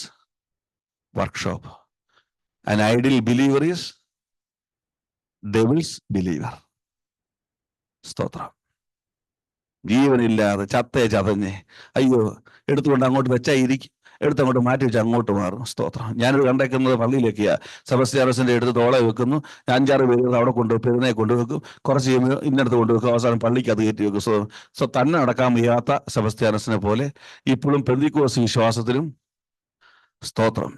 workshop. An idle believer is devil's believer. സ്തോത്രം. ജീവനില്ലാതെ ചത്തേ ചതഞ്ഞ്, അയ്യോ എടുത്തുകൊണ്ട് അങ്ങോട്ട് വെച്ചായിരിക്കും, എടുത്തങ്ങോട്ട് മാറ്റി വെച്ച് അങ്ങോട്ട് മാറും. സ്തോത്രം. ഞാനിത് കണ്ടേക്കുന്നത് പള്ളിയിലേക്കാ. സെബസ്ത്യാനോസിന്റെ എടുത്ത് തോളെ വെക്കുന്നു, 5-6 പേര് അവിടെ കൊണ്ടുപോയി പെരുന്നയെ കൊണ്ടുവെക്കും, കുറച്ച് കഴിയുമ്പോൾ ഇന്നടത്ത് കൊണ്ടുവെക്കും, അവസാനം പള്ളിക്ക് അത് കയറ്റി വെക്കും. സോ തന്നെ നടക്കാൻ വയ്യാത്ത സെബസ്ത്യാനോസിനെ പോലെ ഇപ്പോഴും പെന്തിക്കോസ് വിശ്വാസത്തിലും സ്തോത്രം.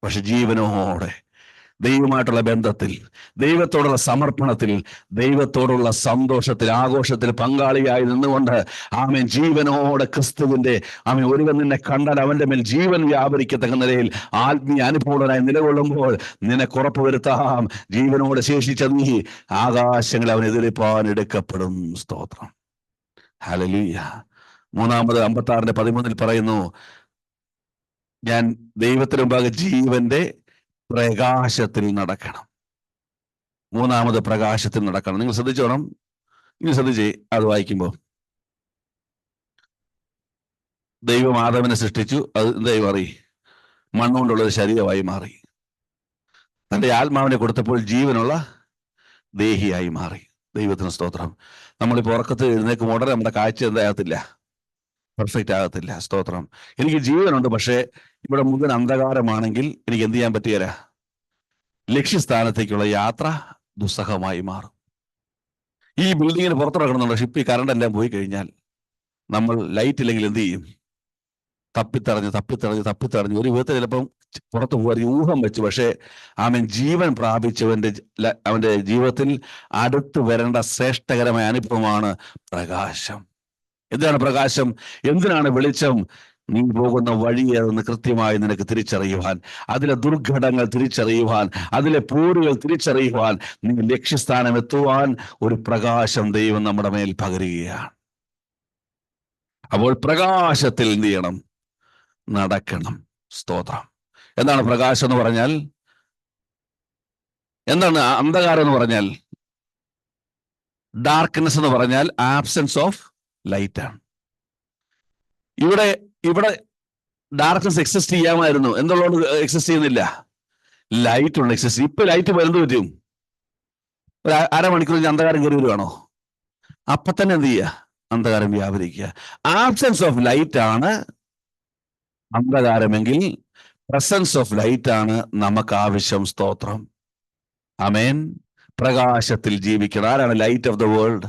പക്ഷെ ജീവനോടെ ദൈവമായിട്ടുള്ള ബന്ധത്തിൽ, ദൈവത്തോടുള്ള സമർപ്പണത്തിൽ, ദൈവത്തോടുള്ള സന്തോഷത്തിൽ, ആഘോഷത്തിൽ പങ്കാളിയായി നിന്നുകൊണ്ട് ആമേൻ ജീവനോടെ ക്രിസ്തുവിന്റെ ഒരുവൻ നിന്നെ കണ്ടാൽ അവന്റെ മേൽ ജീവൻ വ്യാപരിക്കത്തക്ക നിലയിൽ ആത്മീയ അനുഭൂതനായി നിലകൊള്ളുമ്പോൾ നിനക്ക് ഉറപ്പ് വരുത്താം, ജീവനോടെ ശേഷിച്ച നീ ആകാശങ്ങൾ അവൻ എതിരിപ്പാൻ എടുക്കപ്പെടും. സ്തോത്രം. ഹല്ലേലൂയ. 56:13 പറയുന്നു, ഞാൻ ദൈവത്തിന് മുമ്പാകെ ജീവന്റെ പ്രകാശത്തിൽ നടക്കണം. 3 പ്രകാശത്തിൽ നടക്കണം. നിങ്ങൾ ശ്രദ്ധിച്ചോണം. ഇനി ശ്രദ്ധിച്ചേ, അത് വായിക്കുമ്പോൾ ദൈവം ആദാമിനെ സൃഷ്ടിച്ചു. അത് ദൈവം അറിയി മണ്ണുകൊണ്ടുള്ളൊരു ശരീരമായി മാറി. തന്റെ ആത്മാവിനെ കൊടുത്തപ്പോൾ ജീവനുള്ള ദേഹിയായി മാറി. ദൈവത്തിന് സ്തോത്രം. നമ്മളിപ്പോൾ ഉറക്കത്തിൽ എഴുന്നേക്കും ഉടനെ നമ്മുടെ കാഴ്ച എന്താകത്തില്ല, പെർഫെക്റ്റ് ആകത്തില്ല. സ്തോത്രം. എനിക്ക് ജീവനുണ്ട്, പക്ഷേ ഇവിടെ മുഴുവൻ അന്ധകാരമാണെങ്കിൽ എനിക്ക് എന്ത് ചെയ്യാൻ പറ്റുകയില്ല. ലക്ഷ്യസ്ഥാനത്തേക്കുള്ള യാത്ര ദുസ്സഹമായി മാറും. ഈ ബിൽഡിങ്ങിന് പുറത്തിറക്കണമെന്നുള്ള ഷിപ്പിൽ കറണ്ട് എല്ലാം പോയി കഴിഞ്ഞാൽ നമ്മൾ ലൈറ്റ് ഇല്ലെങ്കിൽ എന്ത് ചെയ്യും? തപ്പിത്തടഞ്ഞ് ഒരു വിധത്തിൽ ചിലപ്പം പുറത്തു പോകാൻ ഊഹം വെച്ചു. പക്ഷേ ജീവൻ അവന്റെ ജീവിതത്തിൽ അടുത്ത് വരേണ്ട ശ്രേഷ്ഠകരമായ അനുഭവമാണ് പ്രകാശം. എന്താണ് പ്രകാശം? എന്തിനാണ് വെളിച്ചം? നീ പോകുന്ന വഴിയെന്ന് കൃത്യമായി നിനക്ക് തിരിച്ചറിയുവാൻ, അതിലെ ദുർഘടങ്ങൾ തിരിച്ചറിയുവാൻ, അതിലെ പോരുകൾ തിരിച്ചറിയുവാൻ, നീ ലക്ഷ്യസ്ഥാനം എത്തുവാൻ ഒരു പ്രകാശം ദൈവം നമ്മുടെ മേൽ പകരുകയാണ്. അപ്പോൾ പ്രകാശത്തിൽ എന്ത് ചെയ്യണം? നടക്കണം. സ്തോത്രം. എന്താണ് പ്രകാശം എന്ന് പറഞ്ഞാൽ? എന്താണ് അന്ധകാരം എന്ന് പറഞ്ഞാൽ? ഡാർക്ക്നെസ് എന്ന് പറഞ്ഞാൽ ആബ്സെൻസ് ഓഫ് ലൈറ്റ് ആണ്. ഇവിടെ ഡാർക്ക്നെസ് എക്സിസ്റ്റ് ചെയ്യാമായിരുന്നു. എന്തുകൊണ്ട് എക്സിസ്റ്റ് ചെയ്യുന്നില്ല? ലൈറ്റ് ഉണ്ട് എക്സിസ്റ്റ്. ഇപ്പൊ ലൈറ്റ് വരുന്നത് പറ്റും. ഒരു അരമണിക്കൂർ അന്ധകാരം കയറി വരുവാണോ? അപ്പൊ തന്നെ എന്ത് ചെയ്യുക? അന്ധകാരം വ്യാപരിക്കുക. ആബ്സെൻസ് ഓഫ് ലൈറ്റ് ആണ് അന്ധകാരമെങ്കിൽ പ്രസൻസ് ഓഫ് ലൈറ്റ് ആണ് നമുക്ക് ആവശ്യം. സ്തോത്രം. ആമേൻ. പ്രകാശത്തിൽ ജീവിക്കണം. ആരാണ് ലൈറ്റ് ഓഫ് ദ വേൾഡ്?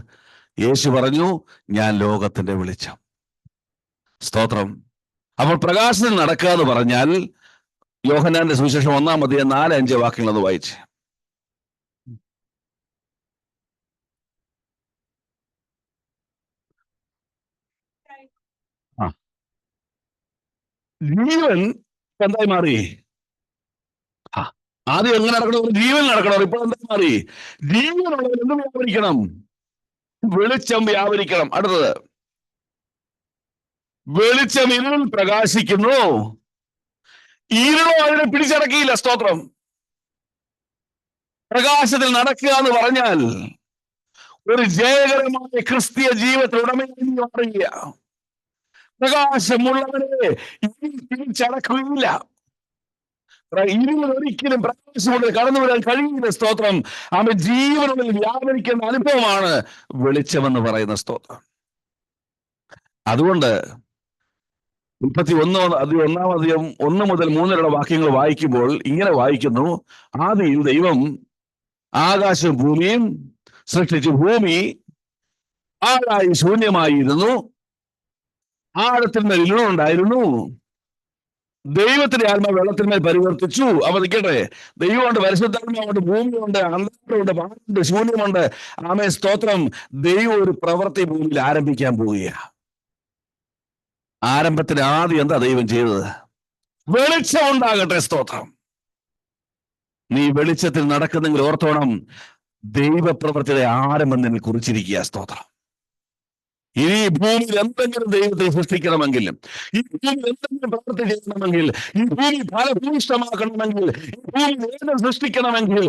യേശു പറഞ്ഞു, ഞാൻ ലോകത്തിന്റെ വെളിച്ചം. സ്തോത്രം. അപ്പോൾ പ്രകാശത്തിൽ നടക്കുക എന്ന് പറഞ്ഞാൽ യോഹന്നാന്റെ സുവിശേഷം 1-4-5 വാക്യങ്ങളൊന്ന് വായിച്ച്. ജീവൻ എന്തായി മാറി? ആദ്യം എങ്ങനെ നടക്കണം? ജീവൻ നടക്കണം. ഇപ്പോൾ എന്തായി മാറി? ജീവനുള്ളവർ എന്ത് വ്യാപരിക്കണം? വെളിച്ചം വ്യാപരിക്കണം. അടുത്തത്, വെളിച്ചം ഇരുളിൽ പ്രകാശിക്കുന്നു, ഇരുളോ അതിനെ പിടിച്ചടക്കിയില്ല. സ്തോത്രം. പ്രകാശത്തിൽ നടക്കുക എന്ന് പറഞ്ഞാൽ ഒരു ജയകരമായ ക്രിസ്തീയ ജീവിതത്തിൽ ഉടമയായി മാറുക. പ്രകാശമുള്ളവരെ ഇരുൾ പിടിച്ചടക്കുകയില്ല. ഇരുൾ ഒരിക്കലും പ്രകാശമുള്ള കടന്നു വരാൻ കഴിയില്ല. സ്തോത്രം. ജീവനുള്ളിൽ വ്യാപരിക്കുന്ന അനുഭവമാണ് വെളിച്ചമെന്ന് പറയുന്ന. സ്തോത്രം. അതുകൊണ്ട് 31-1 വാക്യങ്ങൾ വായിക്കുമ്പോൾ ഇങ്ങനെ വായിക്കുന്നു, ആദിയിൽ ദൈവം ആകാശവും ഭൂമിയും സൃഷ്ടിച്ചു. ഭൂമി ആഴായി ശൂന്യമായിരുന്നു, ആഴത്തിന്മേൽ ഇരുളുണ്ടായിരുന്നു. ദൈവത്തിന്റെ ആത്മാവ് വെള്ളത്തിന്മേൽ പരിവർത്തിച്ചു. അപ്പൊ നിൽക്കട്ടെ, ദൈവമുണ്ട്, പരിശുദ്ധാത്മാവുണ്ട്, ഭൂമിയുണ്ട്, അന്ധകാരമുണ്ട്, പാടുണ്ട്, ശൂന്യമുണ്ട്. ആമേൻ. സ്തോത്രം. ദൈവം ഒരു പ്രവൃത്തി ഭൂമിയിൽ ആരംഭിക്കാൻ പോവുകയാണ്. ആരംഭത്തിന് ആദ്യം എന്താ ദൈവം ചെയ്തത്? വെളിച്ചം ഉണ്ടാകട്ടെ. സ്തോത്രം. നീ വെളിച്ചത്തിൽ നടക്കുന്നെങ്കിൽ ഓർത്തോണം, ദൈവപ്രവൃത്തിയുടെ ആരംഭം നിന്നെ കുറിച്ചിരിക്കുക. സ്തോത്രം. ഇനി ഭൂമിയിൽ എന്തെങ്കിലും ദൈവത്തെ സൃഷ്ടിക്കണമെങ്കിൽ, ഈ ഭൂമിയിൽ എന്തെങ്കിലും പ്രവൃത്തി ചെയ്യണമെങ്കിൽ, ഈ ഭൂമി ഫലഭൂയിഷ്ടമാക്കണമെങ്കിൽ, ഈ ഭൂമി വേദന സൃഷ്ടിക്കണമെങ്കിൽ,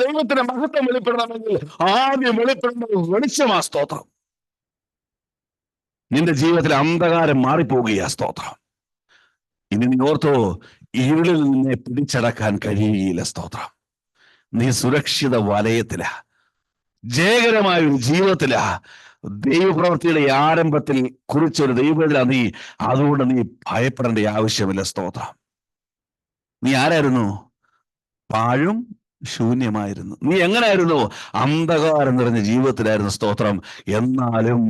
ദൈവത്തിന്റെ മഹത്വം വെളിപ്പെടണമെങ്കിൽ ആദ്യം വെളിപ്പെടുന്നത് വെളിച്ചമാ. സ്തോത്രം. നിന്റെ ജീവിതത്തിലെ അന്ധകാരം മാറിപ്പോകുക. സ്തോത്രം. ഇനി നീ ഓർത്തോ, ഇരുളിൽ നിന്നെ പിടിച്ചടക്കാൻ കഴിയുകയില്ല. സ്തോത്രം. നീ സുരക്ഷിത വലയത്തിലാ, ജയകരമായ ഒരു ജീവിതത്തിലാ. ദൈവപ്രവൃത്തിയുടെ ആരംഭത്തിൽ കുറിച്ചൊരു ദൈവത്തിലാ നീ. അതുകൊണ്ട് നീ ഭയപ്പെടേണ്ട ആവശ്യമില്ല. സ്തോത്രം. നീ ആരായിരുന്നു? പാഴും ശൂന്യമായിരുന്നു. നീ എങ്ങനായിരുന്നു? അന്ധകാരം നിറഞ്ഞ ജീവിതത്തിലായിരുന്നു. സ്തോത്രം. എന്നാലും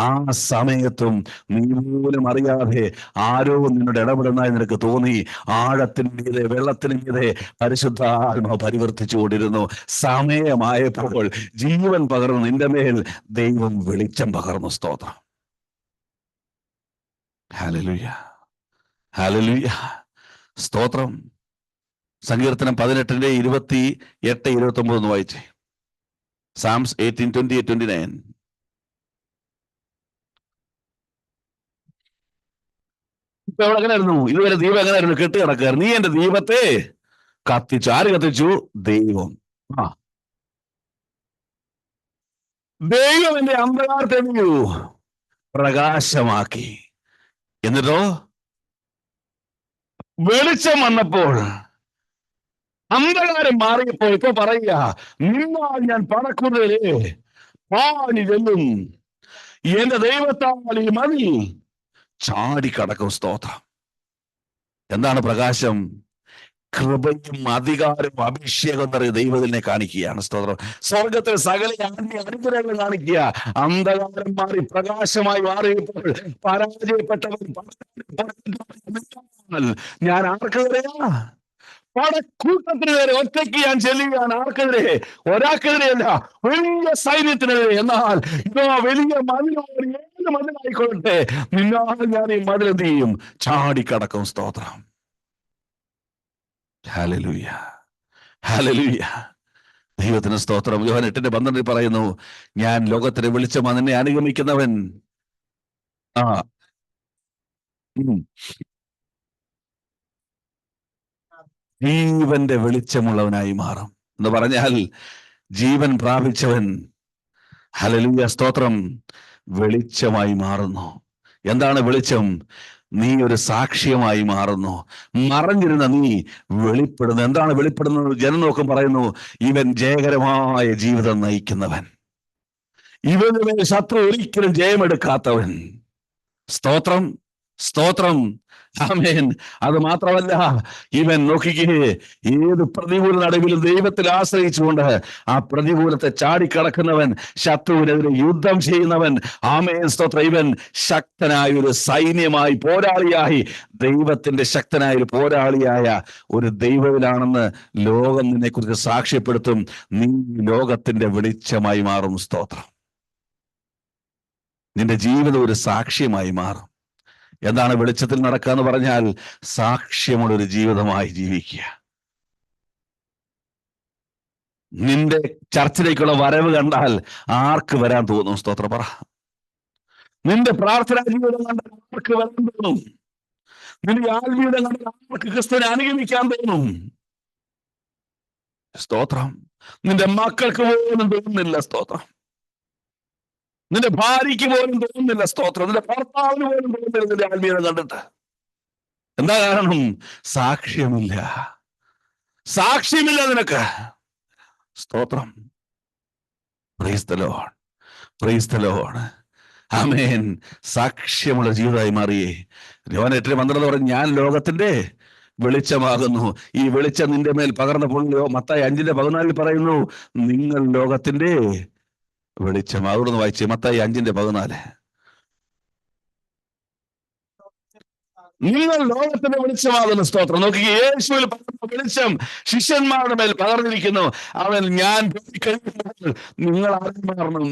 ആ സമയത്തും നീ പോലും അറിയാതെ ആരോ നിന്നോട് ഇടപെടുന്നതായി നിനക്ക് തോന്നി. ആഴത്തിന് മീതെ, വെള്ളത്തിന് മീതെ പരിശുദ്ധാത്മാവ് പരിവർത്തിച്ചുകൊണ്ടിരുന്നു. സമയമായപ്പോൾ ജീവൻ പകർന്നു നിന്റെ മേൽ ദൈവം വെളിച്ചം പകർന്നു. സ്തോത്രം. ഹല്ലേലൂയ, ഹല്ലേലൂയ, സ്തോത്രം. സങ്കീർത്തനം 18:28-29 ഒന്ന് വായിച്ചേ. സാംസ് 18:28-29. ഇപ്പൊ എവിടെ എങ്ങനെയായിരുന്നു? ഇതുവരെ ദീപം എങ്ങനെയായിരുന്നു? കെട്ട് കിടക്കുകയായിരുന്നു. നീ എന്റെ ദീപത്തെ കത്തിച്ചു. ആര് കത്തിച്ചു? ദൈവം. ദൈവം എന്റെ അന്ധകാരത്തെ പ്രകാശമാക്കി. എന്നിട്ടോ വെളിച്ചം വന്നപ്പോൾ അന്ധകാരം മാറിയപ്പോൾ ഇപ്പൊ പറയുക, നിന്നാൽ ഞാൻ പറക്കുന്നതിലേ പാഞ്ഞു ചെല്ലും. എന്റെ ദൈവത്താൽ ഈ മതി ചാടിക്കടക്കും. സ്തോത്രം. എന്താണ് പ്രകാശം? കൃപയും അധികാരവും അഭിഷേകം നിറയെ ദൈവത്തിനെ കാണിക്കുകയാണ്. സ്തോത്രം. സ്വർഗത്തിൽ സകല അനുഗ്രഹങ്ങൾ കാണിക്കുക. അന്ധകാരം മാറി പ്രകാശമായി മാറിയപ്പോൾ പരാജയപ്പെട്ടവൻ ഞാൻ ആർക്കെതിരെയാ? പടക്കൂട്ടത്തിന് നേരെ ഒറ്റയ്ക്ക് ഞാൻ ചെല്ലുകയാണ്. ആർക്കെതിരെ? ഒരാൾക്കെതിരെയല്ല, വലിയ സൈന്യത്തിനെതിരെ. എന്നാൽ ഇതോ വലിയ മതിലോട് ഏത് മതിലായിക്കൊള്ളട്ടെ, നിന്നാൽ ഞാൻ ഈ മതിലെന്ത് ചെയ്യും? ചാടിക്കടക്കും. സ്തോത്രം. Hallelujah, hallelujah. ദൈവത്തിന് സ്തോത്രം. യോഹന്നാൻ 8:12 പറയുന്നു, ഞാൻ ലോകത്തിന് വെളിച്ചമാണ്, നിന്നെ അനുഗമിക്കുന്നവൻ ജീവന്റെ വെളിച്ചമുള്ളവനായി മാറും എന്ന് പറഞ്ഞാൽ ജീവൻ പ്രാപിച്ചവൻ, ഹല്ലേലൂയ, സ്തോത്രം, വെളിച്ചമായി മാറുന്നു. എന്താണ് വെളിച്ചം? നീ ഒരു സാക്ഷ്യമായി മാറുന്നു. മറഞ്ഞിരുന്ന നീ വെളിപ്പെടുന്നു. എന്താണ് വെളിപ്പെടുന്നത്? ജനം നോക്കും പറയുന്നു, ഇവൻ ജയകരമായ ജീവിതം നയിക്കുന്നവൻ, ഇവന് മേൽ ശത്രു ഒരിക്കലും ജയമെടുക്കാത്തവൻ. സ്തോത്രം, സ്തോത്രം, ആമേൻ. അത് മാത്രമല്ല, ഇവൻ നോക്കിക്കേ, ഏത് പ്രതികൂല നടുവിലും ദൈവത്തിൽ ആശ്രയിച്ചുകൊണ്ട് ആ പ്രതികൂലത്തെ ചാടിക്കടക്കുന്നവൻ, ശത്രുവിനെതിരെ യുദ്ധം ചെയ്യുന്നവൻ. ആമേൻ, സ്തോത്രം. ഇവൻ ശക്തനായ ഒരു സൈന്യമായി, പോരാളിയായി, ദൈവത്തിന്റെ ശക്തനായ ഒരു പോരാളിയായ ഒരു ദൈവത്തിലാണെന്ന് ലോകം നിന്നെ കുറിച്ച് സാക്ഷ്യപ്പെടുത്തും. നീ ലോകത്തിന്റെ വെളിച്ചമായി മാറും. സ്തോത്രം. നിന്റെ ജീവിതം ഒരു സാക്ഷ്യമായി മാറും. എന്താണ് വെളിച്ചത്തിൽ നടക്കുക എന്ന് പറഞ്ഞാൽ? സാക്ഷ്യമുള്ളൊരു ജീവിതമായി ജീവിക്കുക. നിന്റെ ചർച്ചിലേക്കുള്ള വരവ് കണ്ടാൽ ആർക്ക് വരാൻ തോന്നും? സ്തോത്രം പറ. നിന്റെ പ്രാർത്ഥനാ ജീവിതം കണ്ടാൽ ആർക്ക് വരാൻ തോന്നും? നിന്റെ ആത്മീയത കണ്ടാൽ ആർക്ക് ക്രിസ്തുവിനെ അനുഗമിക്കാൻ തോന്നും? സ്തോത്രം. നിന്റെ മക്കൾക്ക് പോലും തോന്നുന്നില്ല. സ്തോത്രം. നിന്റെ ഭാര്യയ്ക്ക് പോലും തോന്നുന്നില്ല. സ്തോത്രം. നിന്റെ ഭർത്താവിന് പോലും തോന്നുന്നില്ല നിന്റെ ആത്മീയത കണ്ടിട്ട്. എന്താ കാരണം? സാക്ഷ്യമില്ല. സാക്ഷ്യമില്ല നിനക്ക്. സ്തോത്രം. Praise the lord, praise the lord. ആമേൻ. സാക്ഷ്യമുള്ള ജീവിതമായി മാറിയേ. യോഹന്നാൻ 8:12 പറഞ്ഞു, ഞാൻ ലോകത്തിന്റെ വെളിച്ചമാകുന്നു. ഈ വെളിച്ചം നിന്റെ മേൽ പകർന്നപ്പോൾ മത്തായി 5:14 പറയുന്നു, നിങ്ങൾ ലോകത്തിന്റെ വെളിച്ചമാകുന്നു. വായിച്ചേ, മത്തായി 5:14. നിങ്ങൾ ലോകത്തിന്റെ വെളിച്ചമാകുന്നു. സ്തോത്രം. നോക്കി, യേശുവിൽ പകർന്ന വെളിച്ചം ശിഷ്യന്മാരുടെ മേൽ പകർന്നിരിക്കുന്നു. അവൻ ഞാൻ കഴിയുമ്പോൾ നിങ്ങൾ ആരും മാറണം,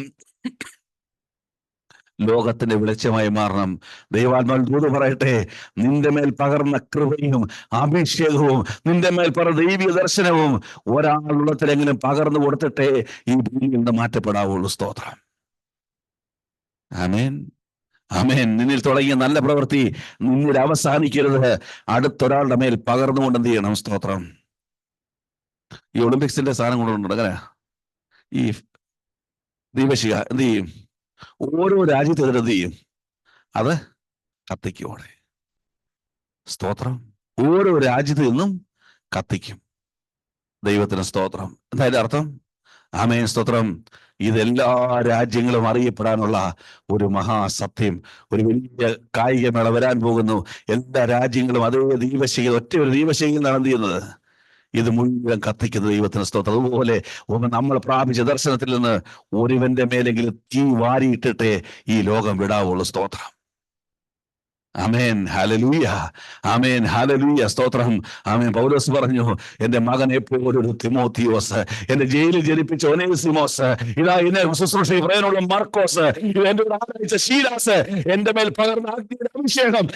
ലോകത്തിന്റെ വെളിച്ചമായി മാറണം. ദൈവാത്മാവിൽ ദൂത് പറയട്ടെ, നിന്റെ മേൽ പകർന്ന കൃപയും അഭിഷേകവും, നിന്റെ മേൽ പകർന്ന ദൈവിക ദർശനവും ഒരാളുള്ളത്തിലെങ്കിലും പകർന്നു കൊടുത്തിട്ടേ ഈ ഭൂമിയിൽ നിന്ന് മാറ്റപ്പെടാവുള്ളൂ. സ്തോത്രം. ആമേൻ, ആമേൻ. നിന്നിൽ തുടങ്ങിയ നല്ല പ്രവൃത്തി നിന്നിൽ അവസാനിക്കരുത്. അടുത്തൊരാളുടെ മേൽ പകർന്നുകൊണ്ട് എന്ത് ചെയ്യണം? സ്തോത്രം. ഈ ഒളിമ്പിക്സിന്റെ സാധനം കൊണ്ടുണ്ട്. അങ്ങനെ ഈ ദീപശിഖ എന്ത് ചെയ്യും? ഓരോ രാജ്യത്ത് എന്ത് ചെയ്യും? അത് കത്തിക്കുമോടെ. സ്തോത്രം. ഓരോ രാജ്യത്ത് നിന്നും കത്തിക്കും. ദൈവത്തിന് സ്തോത്രം. എന്താ അതിന്റെ അർത്ഥം? ആമേൻ, സ്തോത്രം. ഇതെല്ലാ രാജ്യങ്ങളും അറിയപ്പെടാനുള്ള ഒരു മഹാസത്യം. ഒരു വലിയ കായികമേള വരാൻ പോകുന്നു. എല്ലാ രാജ്യങ്ങളും അതേ ദീപശിഖ, ഒറ്റ ഒരു ദീപശിഖയിൽ നിന്നാണ് എന്ത് ചെയ്യുന്നത്? ഇത് മുഴുവൻ കത്തിക്കുന്ന ദൈവത്തിന് സ്തോത്രം. അതുപോലെ നമ്മൾ പ്രാപിച്ച ദർശനത്തിൽ നിന്ന് ഒരുവന്റെ മേലെങ്കിലും തീ വാരിയിട്ടിട്ടേ ഈ ലോകം വിടാവുള്ളൂ. സ്തോത്രം. ആമേൻ, ഹല്ലേലൂയ. ആമേൻ, ഹല്ലേലൂയ, സ്തോത്രം. ആമേൻ. പൗലോസ് പറഞ്ഞു, എന്റെ മകൻ എപ്പോഴൊരു തിമോത്തിയോസ്, എന്റെ ജയിലിൽ ജനിപ്പിച്ച ഒനേസിമോസ്, ഇതാ എന്നെ ശുശ്രൂഷ പറയാനുള്ള മാർക്കോസ്, എന്റെ കൂടെ ആരാധിച്ച ശീലാസ്, എന്റെ മേൽ പകർന്ന അഗ്നിയുടെ അഭിഷേകം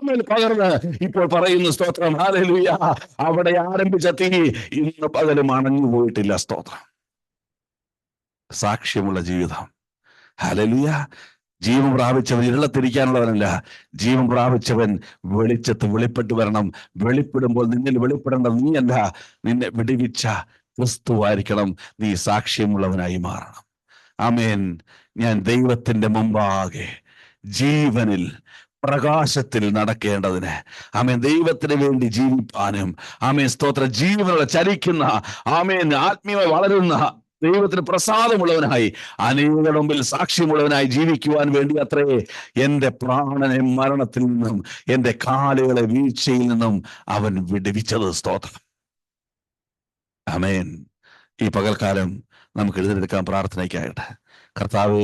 മേൽ പകർന്ന് ഇപ്പോൾ പറയുന്നു. സ്തോത്രം. ഹല്ലേലൂയ. അവിടെ ആരംഭിച്ച തീ ഇന്ന് പകലും അണഞ്ഞു പോയിട്ടില്ല. സ്തോത്രം. സാക്ഷ്യമുള്ള ജീവിതം. ഹല്ലേലൂയ. ജീവൻ പ്രാപിച്ചവൻ ഇരുളത്തിരിക്കാനുള്ളവനല്ല, ജീവൻ പ്രാപിച്ചവൻ വെളിച്ചത്ത് വെളിപ്പെട്ടു വരണം. വെളിപ്പെടുമ്പോൾ നിന്നിൽ വെളിപ്പെടേണ്ടത് നീയല്ല, നിന്നെ വിടുവിച്ച ക്രിസ്തുവായിരിക്കണം. നീ സാക്ഷ്യമുള്ളവനായി മാറണം. ആമേൻ. ഞാൻ ദൈവത്തിന്റെ മുമ്പാകെ ജീവനിൽ പ്രകാശത്തിൽ നടക്കേണ്ടതിന്, ആമേൻ, ദൈവത്തിന് വേണ്ടി ജീവിപ്പാനും, ആമേൻ, സ്തോത്ര, ജീവനുള്ള ചലിക്കുന്ന, ആമേൻ, ആത്മീയമായി വളരുന്ന, ദൈവത്തിന് പ്രസാദമുള്ളവനായി അനേകരുടെ മുമ്പിൽ സാക്ഷ്യമുള്ളവനായി ജീവിക്കുവാൻ വേണ്ടി അത്രേ എന്റെ പ്രാണനെ മരണത്തിൽ നിന്നും എന്റെ കാലുകളെ വീഴ്ചയിൽ നിന്നും അവൻ വിടുവിച്ചത്. സ്തോത്രം. ആമേൻ. ഈ പകൽക്കാലം നമുക്ക് എഴുതിയെടുക്കാൻ പ്രാർത്ഥനയ്ക്കായിട്ട്. കർത്താവേ,